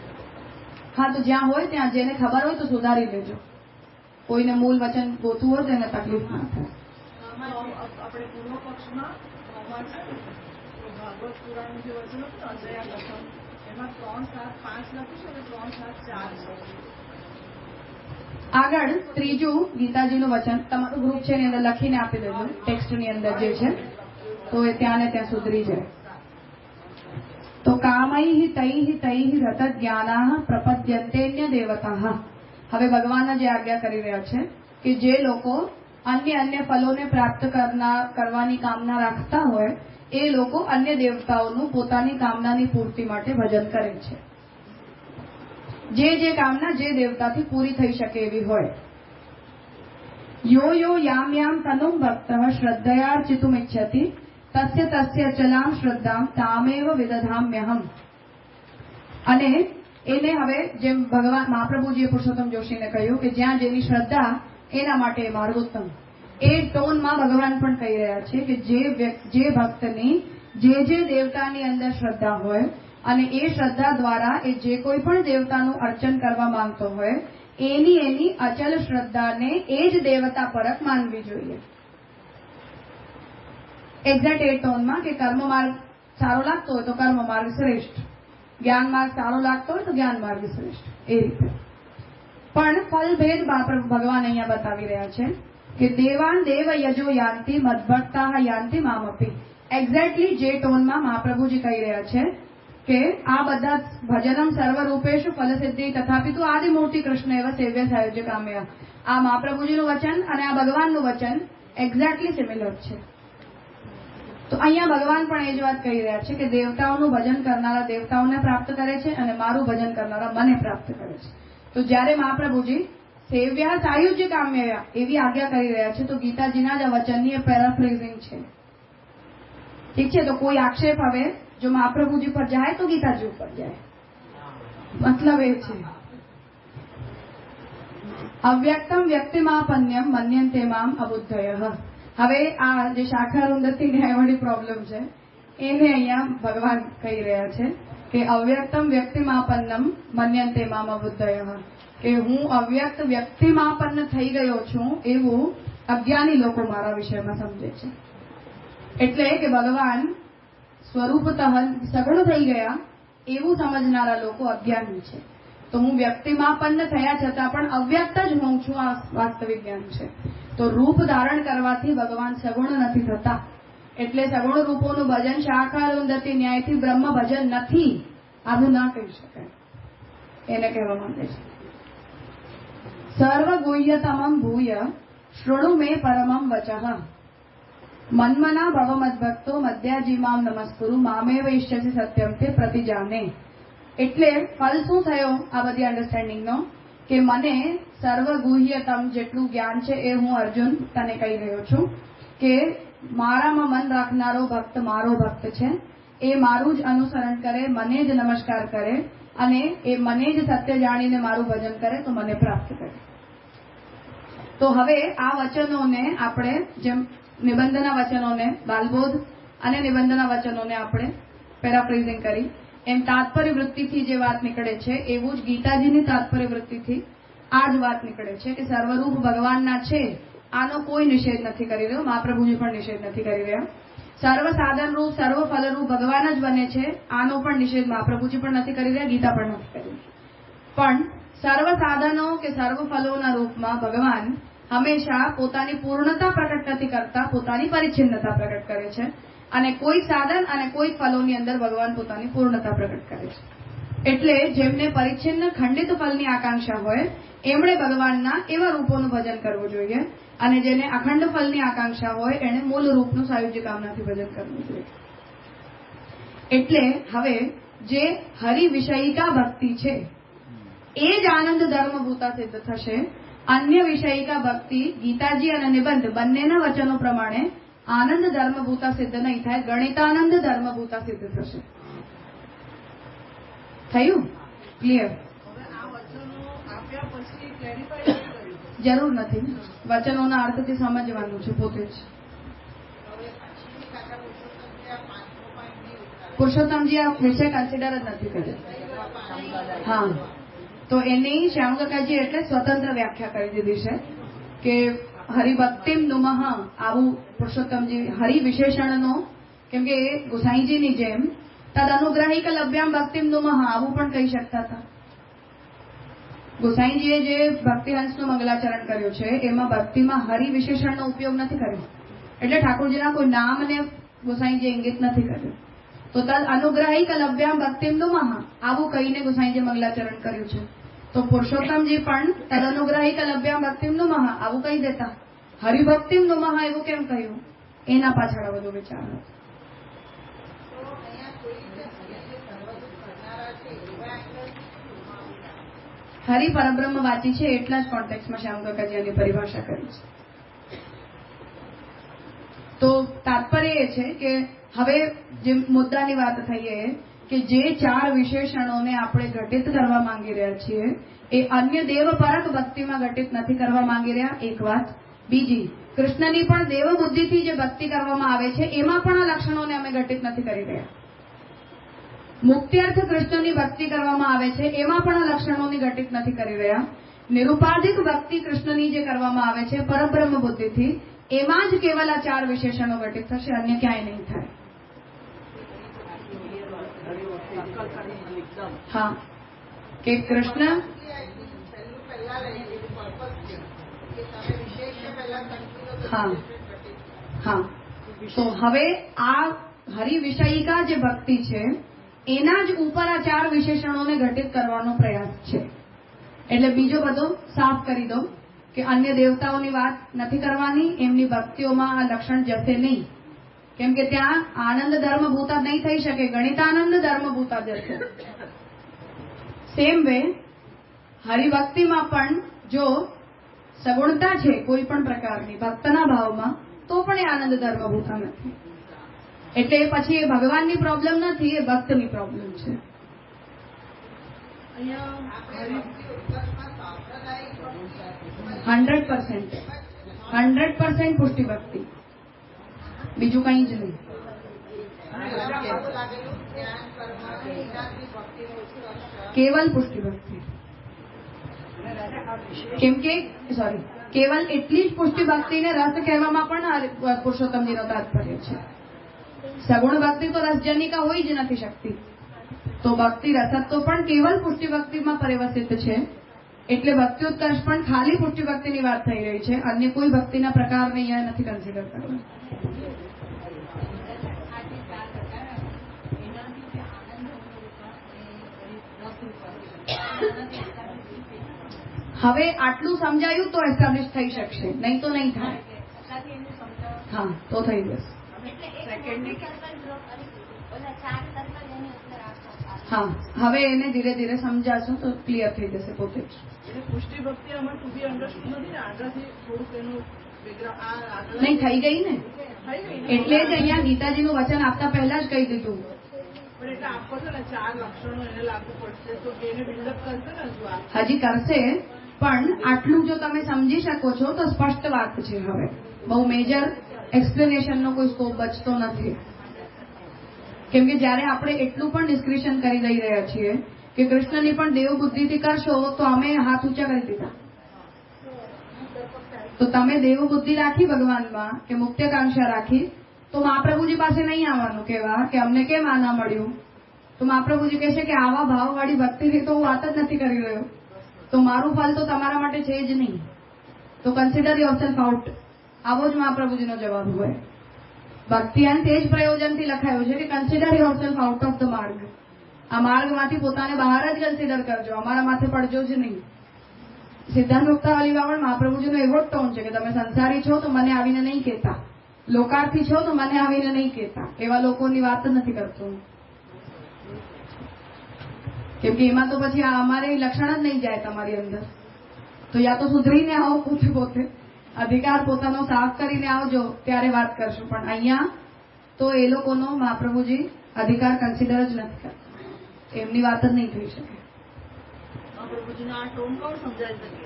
[SPEAKER 1] હા, તો જ્યાં હોય ત્યાં જેને ખબર હોય તો સુધારી લેજો. કોઈને મૂળ વચન ગોતું હોય તો એને તકલીફ ના થાય.
[SPEAKER 5] આપણે પૂર્વ પક્ષમાં ભાગવત પુરાણનું જે વચન હતું ને, અજયા કથમ, એમાં 3-7-5 લખ્યું છે અને 3-7-4 છે.
[SPEAKER 1] આગળ ત્રીજું ગીતાજીનું વચન તમારું ગ્રુપ છે એની અંદર લખીને આપી દેજો, ટેક્સ્ટની અંદર જે છે, તો એ ત્યાં ને ત્યાં સુધરી જાય. તો કામૈઃ તૈઃ તૈઃ રત જ્ઞાનાઃ પ્રપદ્યન્તેન્ય દેવતાઃ. હવે ભગવાન જે આજ્ઞા કરી રહ્યા છે કે જે લોકો અન્ય ફલોને પ્રાપ્ત કરવાની કામના રાખતા હોય એ લોકો અન્ય દેવતાઓનું પોતાની કામનાની પૂર્તિ માટે ભજન કરે છે. જે કામના જે દેવતાથી પૂરી થઈ શકે એવી હોય. યો યો યામ યામ તનુમ ભક્તઃ શ્રદ્ધયાર્ચિતુમિચ્છતિ તસ્ય તસ્ય ચલામ શ્રદ્ધામ તામેવ વિદધામ્યહમ. અને એને હવે જેમ ભગવાન મહાપ્રભુજીએ પુરુષોત્તમ જોશીને કહ્યું કે જ્યાં જેની શ્રદ્ધા એના માટે માર્ગ ઉત્તમ. એ ટોનમાં ભગવાન પણ કહી રહ્યા છે કે જે ભક્તની જે દેવતાની અંદર શ્રદ્ધા હોય અને એ શ્રદ્ધા દ્વારા એ જે કોઈ પણ દેવતાનું અર્ચન કરવા માંગતો હોય એની અચલ શ્રદ્ધાને એ જ દેવતા પરક માનવી જોઈએ. એક્ઝેક્ટ એ ટોનમાં કે કર્મ માર્ગ સારો લાગતો હોય તો કર્મ માર્ગ શ્રેષ્ઠ, જ્ઞાન માર્ગ સારો લાગતો હોય તો જ્ઞાન માર્ગ શ્રેષ્ઠ, એ રીતે. પણ ફલભેદ ભગવાન અહીંયા બતાવી રહ્યા છે કે દેવાન દેવ યજો યાંતિ મદભક્તા યાંતિ મામપી. એક્ઝેક્ટલી જે ટોનમાં મહાપ્રભુજી કહી રહ્યા છે કે આ બધા ભજનમ સર્વરૂપેશુ ફલસિદ્ધિ તથાપિ તું આદિમૂર્તિ કૃષ્ણ એવા સેવ્ય સાયુજ્ય કામ્યા. આ મહાપ્રભુજીનું વચન અને આ ભગવાનનું વચન એક્ઝેક્ટલી સિમિલર છે. તો અહીંયા ભગવાન પણ એ જ વાત કહી રહ્યા છે કે દેવતાઓનું ભજન કરનારા દેવતાઓને પ્રાપ્ત કરે છે અને મારું ભજન કરનારા મને પ્રાપ્ત કરે છે. તો જ્યારે મહાપ્રભુજી સેવ્યા સાયુજ્ય કામ્યા એવી આજ્ઞા કરી રહ્યા છે તો ગીતાજીના જ આ વચનની પેરાફ્રેઝિંગ છે. ઠીક છે, તો કોઈ આક્ષેપ હવે જો મહાપ્રભુજી પર જાય તો ગીતાજી ઉપર જાય. મતલબ એ છે અવ્યક્તમ વ્યક્તિમાપન્યમ મન્યન્તે મામ અબુદ્ધયઃ. હવે આ જે શાખા રૂંધતી ન્યાયવાળી પ્રોબ્લેમ છે એને અહીંયા ભગવાન કહી રહ્યા છે કે અવ્યક્તમ વ્યક્તિમાપન્નમ મન્યન્તે મામ અબુદ્ધયઃ, કે હું અવ્યક્ત વ્યક્તિમાપન્ન થઈ ગયો છું એવું અજ્ઞાની લોકો મારા વિષયમાં સમજે છે. એટલે કે ભગવાન સ્વરૂપતઃ સગુણ થઈ ગયા એવું સમજનારા લોકો અજ્ઞાની છે. તો હું વ્યક્તિમાપન્ન થયા છતાં પણ અવ્યક્ત જ હું છું, આ વાસ્તવિક જ્ઞાન છે. તો રૂપ ધારણ કરવાથી ભગવાન સગુણ નથી થતા, એટલે સગુણ રૂપોનું ભજન શાખારુંધતિ ન્યાયથી બ્રહ્મ ભજન નથી, આવું ના કહી શકાય. એને કહેવા માંગે છે સર્વ ગુહ્યતમમ ભૂય શૃણુ મે પરમમ વચઃ મન્મના ભવમદ્ભક્તો મધ્યાજીમામ નમસ્કુરુ મામે વૈશ્યસી સત્યમ તે પ્રતિજાને. એટલે ફલ શું થયો આ બધી અન્ડરસ્ટેન્ડિંગનો કે મને સર્વ ગુહ્યતમ જેટલું જ્ઞાન છે એ હું અર્જુન તને કહી રહ્યો છું કે મારામાં મન રાખનારો ભક્ત મારો ભક્ત છે. એ મારું જ અનુસરણ કરે, મને જ નમસ્કાર કરે અને એ મને જ સત્ય જાણીને મારું ભજન કરે તો મને પ્રાપ્ત કરે. તો હવે આ વચનોને આપણે જેમ નિબંધના વચનોને બાલબોધ અને નિબંધના વચનોને આપણે પેરાફ્રેઝિંગ કરી એમ તાત્પર્ય વૃત્તિથી જે વાત નીકળે છે એવું જ ગીતાજીની તાત્પર્ય વૃત્તિથી આ જ વાત નીકળે છે કે સર્વરૂપ ભગવાનના છે, આનો કોઈ નિષેધ નથી કરી રહ્યો, મહાપ્રભુજી પણ નિષેધ નથી કરી રહ્યા. સર્વ સાધન રૂપ સર્વ ફલરૂપ ભગવાન જ બને છે, આનો પણ નિષેધ મહાપ્રભુજી પણ નથી કરી રહ્યા, ગીતા પણ નથી કરી. પણ સર્વ સાધનો કે સર્વ ફલોના રૂપમાં ભગવાન હંમેશા પોતાની પૂર્ણતા પ્રકટ નથી કરતા, પોતાની પરિચ્છિન્નતા પ્રકટ કરે છે અને કોઈ સાધન અને કોઈ ફલોની અંદર ભગવાન પોતાની પૂર્ણતા પ્રકટ કરે છે. એટલે જેમને પરિચ્છિન્ન ખંડિત ફલની આકાંક્ષા હોય એમણે ભગવાનના એવા રૂપોનું ભજન કરવું જોઈએ અને જેને અખંડ ફલની આકાંક્ષા હોય એણે મૂળ રૂપનું સાયુજ્ય કામનાથી ભજન કરવું જોઈએ. એટલે હવે જે હરિવિષયિકા ભક્તિ છે એ જ આનંદ ધર્મભૂતા સિદ્ધ થશે. અન્ય વિષયિકા ભક્તિ ગીતાજી અને નિબંધ બંનેના વચનો પ્રમાણે આનંદ ધર્મભૂતા સિદ્ધ નહીં થાય, ગણિતાનંદ ધર્મભૂતા સિદ્ધ થશે. થયું ક્લિયર? જરૂર નથી, વચનોના અર્થથી સમજવાનું છે પોતે જ. પુરુષોત્તમજી આ વિષય કન્સિડર જ નથી કર્યો. હા, તો એની શ્યામકાકાજી એટલે સ્વતંત્ર વ્યાખ્યા કરી દીધી છે કે હરિભક્તિમ નુમઃ, આવું પુરુષોત્તમજી હરિ વિશેષણનો, કેમ કે એ ગુસાઈજીની જેમ તદ અનુગ્રહિક લભ્યામ ભક્તિમ નુમઃ આવું પણ કહી શકતા હતા. ગુસાઈજીએ જે ભક્તિહંસનું મંગલાચરણ કર્યું છે એમાં ભક્તિમાં હરિ વિશેષણનો ઉપયોગ નથી કર્યો, એટલે ઠાકોરજીના કોઈ નામને ગુસાઈજીએ ઇંગિત નથી કર્યું. તો તદ અનુગ્રહિક લભ્યામ ભક્તિમ નુમઃ આવું કહીને ગુસાઈજીએ મંગલાચરણ કર્યું છે. તો પુરુષોત્તમજી પણ તદ અનુગ્રહિક લભ્યામ ભક્તિમ નુમઃ આવું કહી દેતા, હરિભક્તિમ નુમઃ એવું કેમ કહ્યું? એના પાછળ બધું વિચાર. હરિ પરબ્રહ્મ વાચી છે એટલા જ કોન્ટેક્સમાં શ્યામકાકાજી એની પરિભાષા કરી છે. તો તાત્પર્ય એ છે કે હવે જે મુદ્દાની વાત થઈએ કે જે ચાર વિશેષણોને આપણે ઘટિત કરવા માંગી રહ્યા છીએ એ અન્ય દેવ પરક ભક્તિમાં ઘટિત નથી કરવા માંગી રહ્યા, એક વાત. બીજી, કૃષ્ણની પણ દેવ બુદ્ધિથી જે ભક્તિ કરવામાં આવે છે એમાં પણ આ લક્ષણોને અમે ઘટિત નથી કરી રહ્યા. મુક્ત્યર્થ કૃષ્ણની ભક્તિ કરવામાં આવે છે એમાં પણ આ લક્ષણોની ઘટિત નથી કરી રહ્યા. નિરુપાધિક ભક્તિ કૃષ્ણની જે કરવામાં આવે છે પરબ્રહ્મ બુદ્ધિથી એમાં જ કેવલ આ ચાર વિશેષણો ઘટિત થશે, અન્ય ક્યાંય નહીં થાય. હા, કે કૃષ્ણ હા હા. તો હવે આ હરિવિષયિકા જે ભક્તિ છે એના જ ઉપર આ ચાર વિશેષણોને ઘટિત કરવાનો પ્રયાસ છે. એટલે બીજો બધો સાફ કરી દો કે અન્ય દેવતાઓની વાત નથી કરવાની, એમની ભક્તિઓમાં આ લક્ષણ જશે નહીં, કેમ કે ત્યાં આનંદ ધર્મભૂતા નહીં થઈ શકે, ગણિતાનંદ ધર્મભૂતા જશે. સેમ વે હરિભક્તિમાં પણ જો સગુણતા છે કોઈ પણ પ્રકારની ભક્તના ભાવમાં તો પણ એ આનંદ ધર્મભૂતા નથી. એટલે પછી એ ભગવાનની પ્રોબ્લેમ નથી, એ ભક્તની પ્રોબ્લેમ છે. 100% પુષ્ટિ ભક્તિ, બીજું કંઈ જ નહીં. કેવલ પુષ્ટિ ભક્તિ, કેમ કે કેવલ એટલી જ પુષ્ટિ ભક્તિને રસ કહેવામાં પણ પુરુષોત્તમજીનો તાત્પર્ય છે. સગુણ ભક્તિ તો રસજનિકા હોઈ જ નથી શકતી, તો ભક્તિ રસત્વ પણ કેવલ પુષ્ટિ ભક્તિમાં પરિવર્તિત છે. એટલે ભક્તિઉત્કર્ષ પણ ખાલી પુષ્ટિ ભક્તિની વાત થઈ રહી છે, અન્ય કોઈ ભક્તિના પ્રકારને અહીંયા નથી કન્સિડર કરવા. હવે આટલું સમજાયું તો એસ્ટાબ્લિશ થઈ શકશે, નહીં તો નહીં થાય. હા, તો થઈ જશે. હા, હવે એને ધીરે ધીરે સમજાશું તો ક્લિયર થઈ જશે પોતે જ.
[SPEAKER 5] એટલે પુષ્ટિ ભક્તિ આમાં ટુ બી અન્ડરસ્ટુડ નથી ને, આગળથી થોડુંક એનું
[SPEAKER 1] નહીં થઈ ગઈ ને, એટલે જ અહીંયા ગીતાજીનું વચન આપતા પહેલા જ કહી દીધું.
[SPEAKER 5] પણ એટલે આપો છો ને 4 લક્ષણો એને લાગુ પડશે તો એને બિલ્ડઅપ કરશે ને હજુ
[SPEAKER 1] હજી કરશે, પણ આટલું જો તમે સમજી શકો છો તો સ્પષ્ટ વાત છે. હવે બહુ મેજર એક્સપ્લેનેશનનો કોઈ સ્કોપ બચતો નથી. કેમ કે જયારે આપણે એટલું પણ ડિસ્ક્રિપ્શન કરી દઈ રહ્યા છીએ કે કૃષ્ણની પણ દેવ બુદ્ધિથી કરશો તો અમે હાથ ઊંચા કરી દીધા. તો તમે દેવ બુદ્ધિ રાખી ભગવાનમાં કે મુક્ત્યાકાંક્ષા રાખી તો મહાપ્રભુજી પાસે નહીં આવવાનું કહેવા કે અમને કેમ આ ના મળ્યું. તો મહાપ્રભુજી કહેશે કે આવા ભાવવાળી ભક્તિથી તો હું વાત જ નથી કરી રહ્યો, તો મારું ફલ તો તમારા માટે છે જ નહીં. તો કન્સિડર યોરસેલ્ફ આઉટ. આવો જ મહાપ્રભુજીનો જવાબ હોય. ભક્તિયાન તે જ પ્રયોજનથી લખાયું છે કે consider yourself out of the માર્ગ. આ માર્ગમાંથી પોતાને બહાર જ કન્સિડર કરજો, અમારા માથે પડજો જ નહીં. સિદ્ધાંત મુક્તાવલીમાં પણ મહાપ્રભુજીનો એવો જ ટોન છે કે તમે સંસારી છો તો મને આવીને નહીં કહેતા, લોકાર્થી છો તો મને આવીને નહીં કહેતા. એવા લોકોની વાત જ નથી કરતો, કેમ કે એમાં તો પછી અમારે લક્ષણ જ નહીં જાય તમારી અંદર. તો યા તો સુધરીને આવો પોતે અધિકાર પોતાનો સાફ કરીને આવજો, ત્યારે વાત કરશું. પણ અહીંયા તો એ લોકોનો મહાપ્રભુજી અધિકાર કન્સિડર જ નથી કરતા, એમની વાત જ નહીં થઈ શકે.
[SPEAKER 5] મહાપ્રભુજીનો આ ટોન કોણ સમજાવી શકે?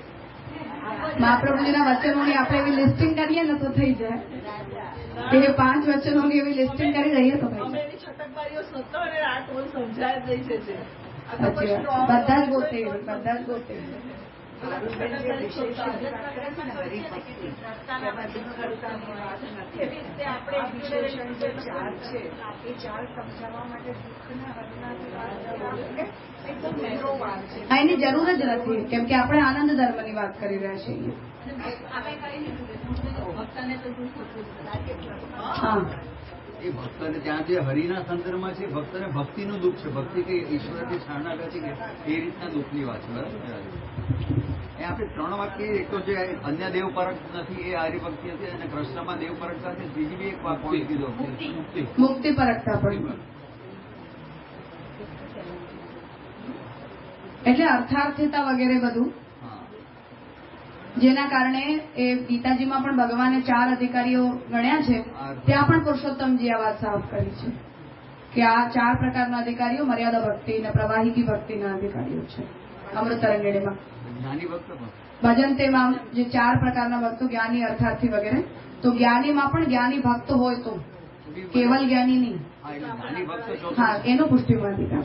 [SPEAKER 1] મહાપ્રભુજીના વચનોની આપણે એવી લિસ્ટિંગ કરીએ ને તો થઈ જાય. કે 5 વચનોની એવી લિસ્ટિંગ કરી દઈએ તો થઈ
[SPEAKER 5] અમે
[SPEAKER 1] જાય.
[SPEAKER 5] એની છટકબારીઓ સતો અને આ ટોન સમજાય દઈ છે.
[SPEAKER 1] બધા જ ગોતે બધા જ ગોતે.
[SPEAKER 3] આરુબેન જે વિશેષ વાત કરે છે ને હરિભક્તિ, એમાં દુઃખહર્તાની વાત નથી. આ વિશેષણ જે 4 છે એ 4 સમજાવવા માટે દુઃખના હરનાની વાત એટલે એકદમ નેરો વાત છે.
[SPEAKER 1] હા, એની જરૂર જ નથી, કેમ કે આપણે આનંદ ધર્મની વાત કરી રહ્યા છીએ. હા,
[SPEAKER 4] એ ભક્તને ત્યાં જે હરિના સંદર્ભમાં છે, ભક્તને ભક્તિનું દુઃખ છે. ભક્તિ કે ઈશ્વરથી શરણાગત છે કે એ રીતના દુઃખની વાત છે. બરાબર. એ આપણે 3 વાક્ય, એક તો જે અન્ય દેવ પરક નથી એ હરિભક્તિ હતી, અને કૃષ્ણમાં દેવ પરકતા છે. બીજી બી એક વાક્ય કીધો
[SPEAKER 1] મુક્તિ પરકતા પણ. એટલે અર્થાર્થિતા વગેરે બધું, જેના કારણે એ ગીતાજીમાં પણ ભગવાને 4 અધિકારીઓ ગણ્યા છે, ત્યાં પણ પુરુષોત્તમજી આ વાત સાફ કરી છે કે આ 4 પ્રકારના અધિકારીઓ મર્યાદા ભક્તિ અને પ્રવાહિકી ભક્તિના અધિકારીઓ છે. અમૃત તરંગીણીમાં
[SPEAKER 4] જ્ઞાની ભક્ત
[SPEAKER 1] ભજન તેમાં જે 4 પ્રકારના ભક્તો, જ્ઞાની, અર્થાર્થી વગેરે. તો જ્ઞાનીમાં પણ જ્ઞાની ભક્ત હોય તો, કેવલ જ્ઞાની નહીં. હા, એનો પુષ્ટિમાં અધિકાર.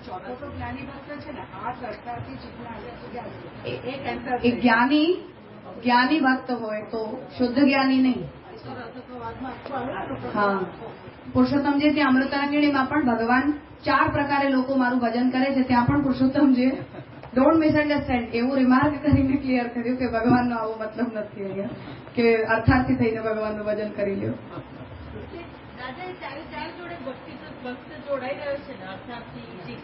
[SPEAKER 3] ચોથો તો જ્ઞાની ભક્ત છે ને, આ કરતાથી
[SPEAKER 1] એ જ્ઞાની ભક્ત હોય તો શુદ્ધ જ્ઞાની નહીં. હા, પુરુષોત્તમજી ત્યાં અમૃત તરંગીણીમાં પણ ભગવાન 4 પ્રકારે લોકો મારું ભજન કરે છે, ત્યાં પણ પુરુષોત્તમજીએ ડોન્ટ મિસઅન્ડરસ્ટેન્ડ એવું રિમાર્ક કરીને ક્લિયર કર્યું કે ભગવાનનો આવો મતલબ નથી અહીંયા કે અર્થાર્થી થઈને ભગવાનનું ભજન કરી લ્યો.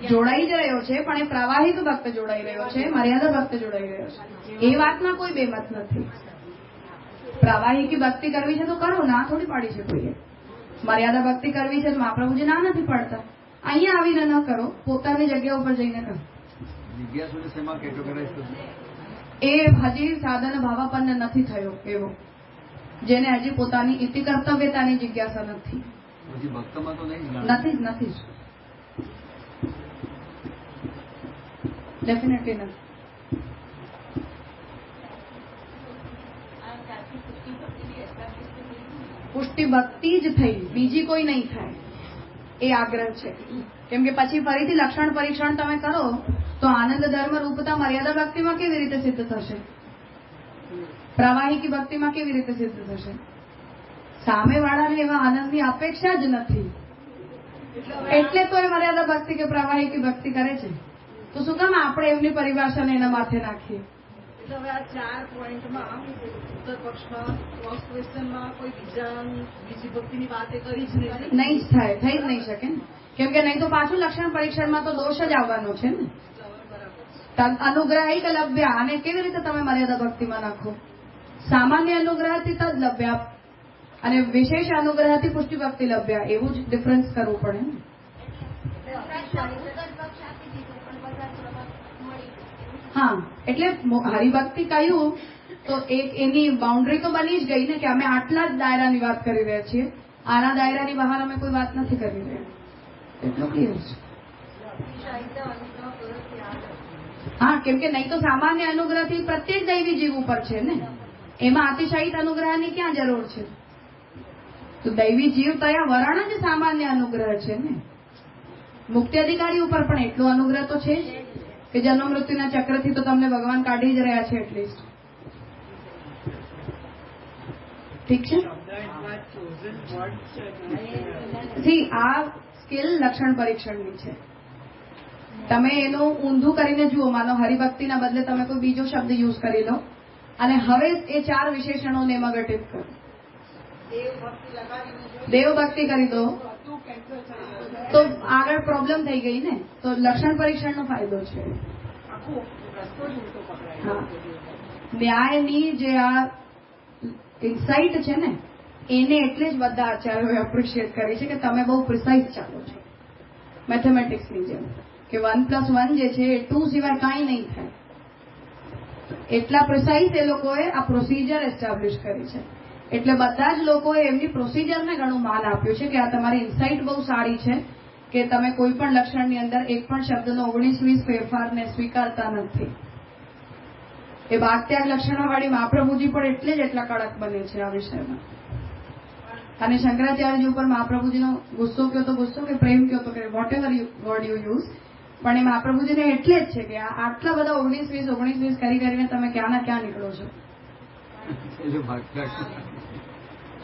[SPEAKER 1] જોડાઈ જ રહ્યો છે, પણ એ પ્રાવાહિક ભક્ત જોડાઈ રહ્યો છે, મર્યાદા ભક્ત જોડાઈ રહ્યો છે. એ વાતમાં કોઈ બેમત નથી. પ્રાવાહિકી ભક્તિ કરવી છે તો કરો, ના થોડી પાડી છે કોઈએ. મર્યાદા ભક્તિ કરવી છે તો મહાપ્રભુજી ના નથી પાડતા. અહીંયા આવીને ન કરો, પોતાની જગ્યા ઉપર જઈને કરો. એ હજી સાધન ભાવાપન્ન નથી થયો એવો, જેને હજી પોતાની ઇતિ કર્તવ્યતાની જિજ્ઞાસા નથી. નથી જ ડેફિનેટલી નથી. પુષ્ટિ ભક્તિ જ થઈ, બીજી કોઈ નહીં થાય એ આગ્રહ છે. કેમ કે પછી ફરીથી લક્ષણ પરીક્ષણ તમે કરો તો આનંદ ધર્મ રૂપતા મર્યાદા ભક્તિમાં કેવી રીતે સિદ્ધ થશે? પ્રવાહિકી ભક્તિમાં કેવી રીતે સિદ્ધ થશે? સામેવાળાને એવા આનંદની અપેક્ષા જ નથી, એટલે તો એ મર્યાદા ભક્તિ કે પ્રવાહિકી ભક્તિ કરે છે. તો શું કામ આપણે એમની પરિભાષાને એના માથે નાખીએ?
[SPEAKER 5] એટલે હવે આ 4 પોઈન્ટમાં ઉત્તર પક્ષમાં ક્રોસ ક્વેશ્ચનમાં કોઈ બીજી ભક્તિની વાત એ કરી જ
[SPEAKER 1] નહીં જ થાય, થઈ જ નહીં શકે ને. કેમ કે નહીં તો પાછું લક્ષણ પરીક્ષણમાં તો દોષ જ આવવાનો છે ને. અનુગ્રહિક લભ્ય આને કેવી રીતે તમે મર્યાદા ભક્તિમાં નાખો? સામાન્ય અનુગ્રહથી તદ લભ્ય અને વિશેષ અનુગ્રહથી પુષ્ટિ ભક્તિ લભ્ય, એવું જ ડિફરન્સ કરવું પડે ને. હા, એટલે હરિભક્તિ કહ્યું તો એક એની બાઉન્ડ્રી તો બની જ ગઈ ને કે અમે આટલા જ દાયરાની વાત કરી રહ્યા છીએ, આના દાયરાની બહાર અમે કોઈ વાત નથી કરી રહ્યા. એટલો ક્લિયર છે. હા, કેમ કે નહીં તો સામાન્ય અનુગ્રહથી પ્રત્યેક દૈવી જીવ ઉપર છે ને, એમાં અતિશયિત અનુગ્રહની ક્યાં જરૂર છે? તો દૈવી જીવ તયા વરણ જ સામાન્ય અનુગ્રહ છે ને. મુક્તિ અધિકારી ઉપર પણ એટલો અનુગ્રહ તો છે જ કે જન્મ મૃત્યુના ચક્રથી તો તમને ભગવાન કાઢી જ રહ્યા છે એટલીસ્ટ. ઠીક છે. આ સ્કિલ લક્ષણ પરીક્ષણની છે. તમે એનું ઊંધું કરીને જુઓ. માનો હરિભક્તિના બદલે તમે કોઈ બીજો શબ્દ યુઝ કરી લો અને હવે એ 4 વિશેષણોને એમાં ઘટિત કરો. દેવભક્તિ કરી દો તો આગળ પ્રોબ્લેમ થઈ ગઈ ને. તો લક્ષણ પરીક્ષણનો ફાયદો છે. ન્યાયની જે આ ઇન્સાઇટ છે ને, એને એટલે જ બધા આચાર્યોએ એપ્રિશિએટ કરી છે કે તમે બહુ પ્રિસાઇઝ ચાલો છો. મેથેમેટિક્સની જેમ કે 1+1 જે છે એ 2 સિવાય કાંઈ નહીં થાય. એટલા પ્રિસાઇઝ એ લોકોએ આ પ્રોસિજર એસ્ટાબ્લિશ કરી છે. એટલે બધા જ લોકોએ એમની પ્રોસિજરને ઘણું માન આપ્યું છે કે આ તમારી ઇન્સાઇટ બહુ સારી છે કે તમે કોઈ પણ લક્ષણની અંદર એક પણ શબ્દનો 19-20 ફેરફારને સ્વીકારતા નથી. એ ભાગત્યાગ લક્ષણોવાળી મહાપ્રભુજી પણ એટલે જ એટલા કડક બને છે આ વિષયમાં. અને શંકરાચાર્યજી ઉપર મહાપ્રભુજીનો ગુસ્સો કયો તો ગુસ્સો કે પ્રેમ કયો તો કે whatever word you use, પણ એ મહાપ્રભુજીને એટલે જ છે કે આટલા બધા 19-20 કરીને તમે ક્યાંના ક્યાં નીકળો છો.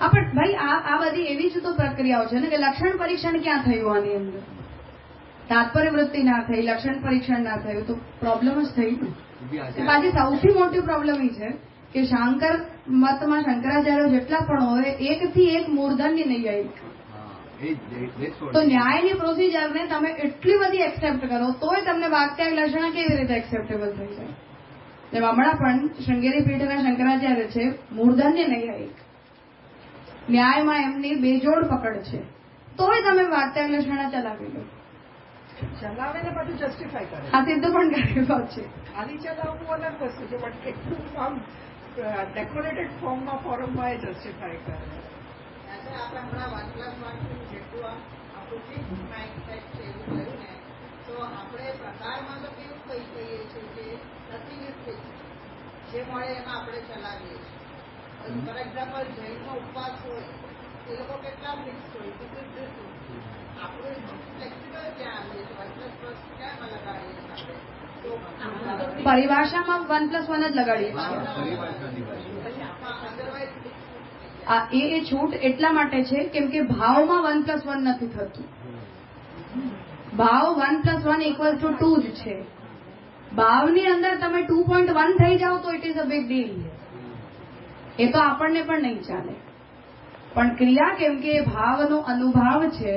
[SPEAKER 1] પણ ભાઈ આ બધી એવી જ તો પ્રક્રિયાઓ છે ને કે લક્ષણ પરીક્ષણ ક્યાં થયું આની અંદર? તાત્પર્ય વૃત્તિ ના થઈ, લક્ષણ પરીક્ષણ ના થયું તો પ્રોબ્લેમ જ થઈ ને. પાછી સૌથી મોટી પ્રોબ્લેમ એ છે કે શાંકર મતમાં શંકરાચાર્ય જેટલા પણ હોય 1 થી 1 મૂર્ધન્ય નહીં આવી. તો ન્યાયની પ્રોસિજરને તમે એટલી બધી એક્સેપ્ટ કરો તોય તમને વાક્યાગ લક્ષણ કેવી રીતે એક્સેપ્ટેબલ થઈ જાય? હમણાં પણ શૃંગેરી પીઠના શંકરાચાર્ય છે, મૂર્ધન્ય નહીં આવી. ન્યાયમાં એમની બેજોડ પકડ છે, તોય તમે વાક્યાગ લક્ષણ ચલાવી લો.
[SPEAKER 3] ચલાવે ને બધું જસ્ટિફાય કરે.
[SPEAKER 1] આ સિદ્ધ પણ કરી વાત છે.
[SPEAKER 3] ખાલી ચલાવવું અલગ વસ્તુ છે, પણ કેટલું આમ ડેકોરેટેડ ફોર્મમાં ફોરમમાં એ જસ્ટિફાય કરે.
[SPEAKER 7] આપણે હમણાં 1+1 જેટલું આપણું માઇન્ડસેટ છે એવું થયું ને, તો આપણે પ્રકારમાં તો કેવું કહી કહીએ છીએ કે પ્રતિનિધિ જે મળે એમાં આપણે ચલાવીએ છીએ. ફોર એક્ઝામ્પલ જૈનનો ઉપવાસ હોય એ લોકો કેટલા ફિક્સ હોય, આપણું ફ્લેક્સિબલ ક્યાં આવે છે? 1+1 ક્યાં લગાડીએ આપણે?
[SPEAKER 1] પરિભાષામાં 1+1 જ લગાડીએ છીએ. એ છૂટ એટલા માટે છે કેમ કે ભાવમાં 1+1 નથી થતું. ભાવ 1+1 = 2 જ છે. ભાવની અંદર તમે 2.1 થઈ જાઓ તો it is a big deal. એ તો આપણને પણ નહીં ચાલે. પણ ક્રિયા કેમ કે ભાવનો અનુભાવ છે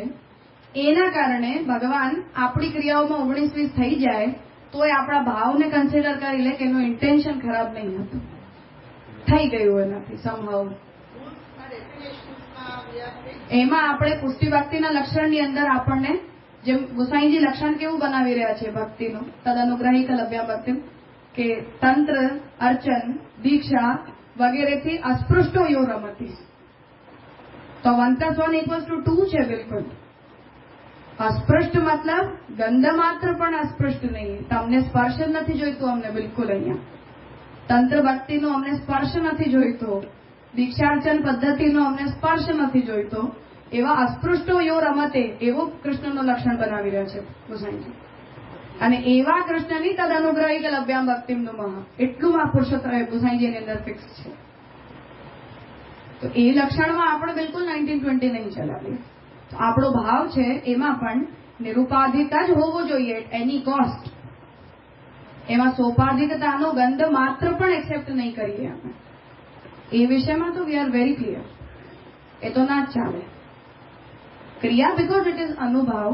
[SPEAKER 1] એના કારણે ભગવાન આપણી ક્રિયાઓમાં 19-20 થઈ જાય તો એ આપણા ભાવને કન્સિડર કરી લે કે એનું ઇન્ટેન્શન ખરાબ નહીં હતું, થઈ ગયું એનાથી સમહાવ. એમાં આપણે પુષ્ટિ ભક્તિના લક્ષણની અંદર આપણને જેમ ગુસાઈજી લક્ષણ કેવું બનાવી રહ્યા છે ભક્તિનું, તદનુગ્રહિક લભ્યા ભક્તિ, કે તંત્ર, અર્ચન, દીક્ષા વગેરેથી અસ્પૃષ્ટો યો રમતી. તો 1+1 = 2 છે. બિલકુલ અસ્પૃષ્ટ મતલબ ગંધ માત્ર પણ અસ્પૃષ્ટ નહીં. તમને સ્પર્શ નથી જોઈતું અમને બિલકુલ. અહીંયા તંત્ર ભક્તિનો અમને સ્પર્શ નથી જોઈતો, દીક્ષાર્ચન પદ્ધતિનો અમને સ્પર્શ નથી જોઈતો. એવા અસ્પૃષ્ટો યો રમતે એવું કૃષ્ણનું લક્ષણ બનાવી રહ્યા છે ગુસાઈજી. અને એવા કૃષ્ણની તદ અનુગ્રહિક લભ્યામ ભક્તિમનું મહા એટલું મહાપુરુષોત્તમ ગુસાઈજીની અંદર ફિક્સ છે. તો એ લક્ષણમાં આપણે બિલકુલ 19-20 નહીં ચલાવીએ. આપણો ભાવ છે એમાં પણ નિરુપાધિક જ હોવો જોઈએ એટ એની કોસ્ટ. એમાં સોપાધિકતાનો ગંધ માત્ર પણ એક્સેપ્ટ નહીં કરીએ આપણે. એ વિષયમાં તો વી આર વેરી ક્લિયર. એ તો ના જ ચાલે. ક્રિયા બીકોઝ ઇટ ઇઝ અનુભાવ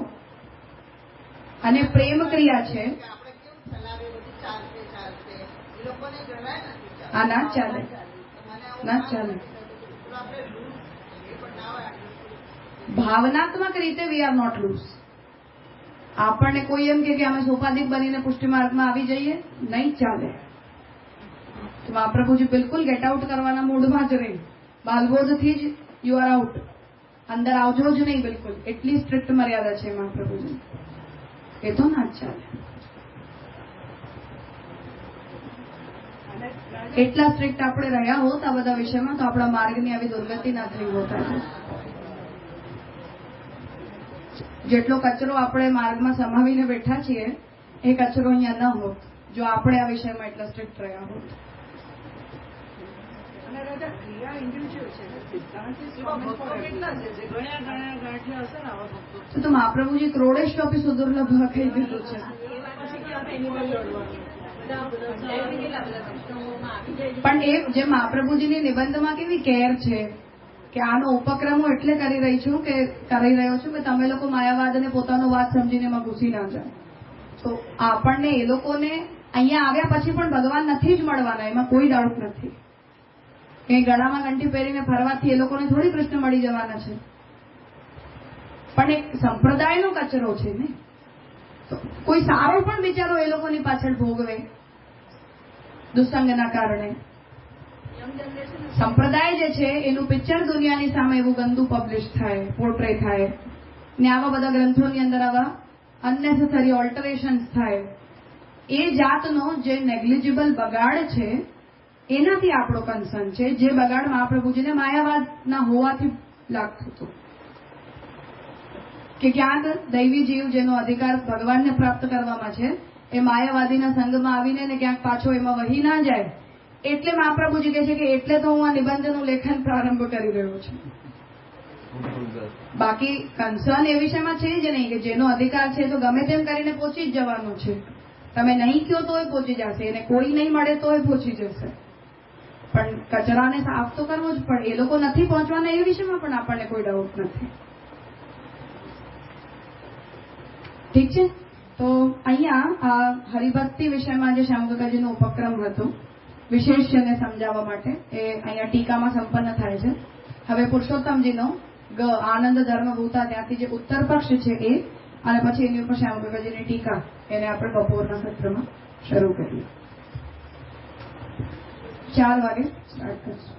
[SPEAKER 1] અને પ્રેમ ક્રિયા છે.
[SPEAKER 7] આપણે કેવું ચલાવે બધું લોકોને જરાય નથી
[SPEAKER 1] આ ના જ ચાલે, ના જ ચાલે.
[SPEAKER 7] આપણે લૂઝ એ પણ ના હોય આટલું.
[SPEAKER 1] ભાવનાત્મક રીતે વી આર નોટ લૂઝ. આપણને કોઈ એમ કે અમે સોપાધિક બનીને પુષ્ટિ માર્ગમાં આવી જઈએ, નહીં ચાલે. તો મહાપ્રભુજી બિલકુલ ગેટ આઉટ કરવાના મૂડમાં જ રહી. બાલબોધથી જ યુ આર આઉટ, અંદર આવજો જ નહીં બિલકુલ. એટલી સ્ટ્રિક્ટ મર્યાદા છે મહાપ્રભુજી. એ તો ના જ ચાલે. એટલા સ્ટ્રિક્ટ આપણે રહ્યા હોત આ બધા વિષયમાં તો આપણા માર્ગની આવી દુર્ગતિ ના થઈ હોત. જેટલો કચરો આપણે માર્ગમાં સમાવીને બેઠા છીએ એ કચરો અહીંયા ન હોત જો આપણે આ વિષયમાં એટલા સ્ટ્રિક્ટ રહ્યા હોત.
[SPEAKER 3] અને રાજા ક્રિયા ઇન્ડિવિજ્યુઅલ છે ને, સિદ્ધાંત કેટલા છે જે ગણ્યા ગાંઠિયા હશે ને આવા ભક્તો.
[SPEAKER 1] તો મહાપ્રભુજી ક્રોડેશ્વપી સુદુર્લભ કહી દીધું છે. પણ એ જે મહાપ્રભુજીની નિબંધમાં કેવી કેર છે કે આનો ઉપક્રમ હું એટલે કરી રહ્યો છું કે તમે લોકો માયાવાદને પોતાનો વાત સમજીને એમાં ઘૂસી ના જાઓ. તો આપણને એ લોકોને અહીંયા આવ્યા પછી પણ ભગવાન નથી જ મળવાના, એમાં કોઈ ડાઉટ નથી. એ ગળામાં ઘંટી પહેરીને ફરવાથી એ લોકોને થોડી કૃષ્ણ મળી જવાના છે. પણ એક સંપ્રદાયનો કચરો છે ને, તો કોઈ સારો પણ બિચારો એ લોકોની પાછળ ભોગવે દુસંગના કારણે. સંપ્રદાય જે છે એનું પિક્ચર દુનિયાની સામે એવું ગંદુ પબ્લિશ થાય, પોર્ટ્રે થાય ને આવા બધા ગ્રંથોની અંદર આવા અનનેસેસરી ઓલ્ટરેશન્સ થાય. એ જાતનો જે નેગ્લિજિબલ બગાડ છે એનાથી આપણો કન્સર્ન છે, જે બગાડ મહાપ્રભુજીને માયાવાદના હોવાથી લાગતું હતું કે ક્યાંક દૈવી જીવ જેનો અધિકાર ભગવાનને પ્રાપ્ત કરવામાં છે એ માયાવાદીના સંઘમાં આવીને ને ક્યાંક પાછો એમાં વહી ના જાય. એટલે મહાપ્રભુજી કહે છે કે એટલે તો હું આ નિબંધનું લેખન પ્રારંભ કરી રહ્યો છું. બાકી કન્સર્ન એ વિષયમાં છે જ નહીં કે જેનો અધિકાર છે તો ગમે તેમ કરીને પહોંચી જ જવાનું છે. તમે નહીં કહો તોય પહોંચી જશે, એને કોઈ નહીં મળે તોય પહોંચી જશે. પણ કચરાને સાફ તો કરવો જ પડે. એ લોકો નથી પહોંચવાના એ વિષયમાં પણ આપણને કોઈ ડાઉટ નથી. ઠીક છે. તો અહીંયા આ હરિભક્તિ વિષયમાં જે શ્યામકાકાજીનો ઉપક્રમ હતો વિશેષને સમજાવવા માટે એ અહીંયા ટીકામાં સંપન્ન થાય છે. હવે પુરુષોત્તમજીનો આનંદ ધર્મ ભૂતા ત્યાંથી જે ઉત્તર પક્ષ છે એ અને પછી એની ઉપર શ્યામકાકાજીની ટીકા એને આપણે બપોરના સત્રમાં શરૂ કરીએ. 4 વાગે સ્ટાર્ટ કરશું.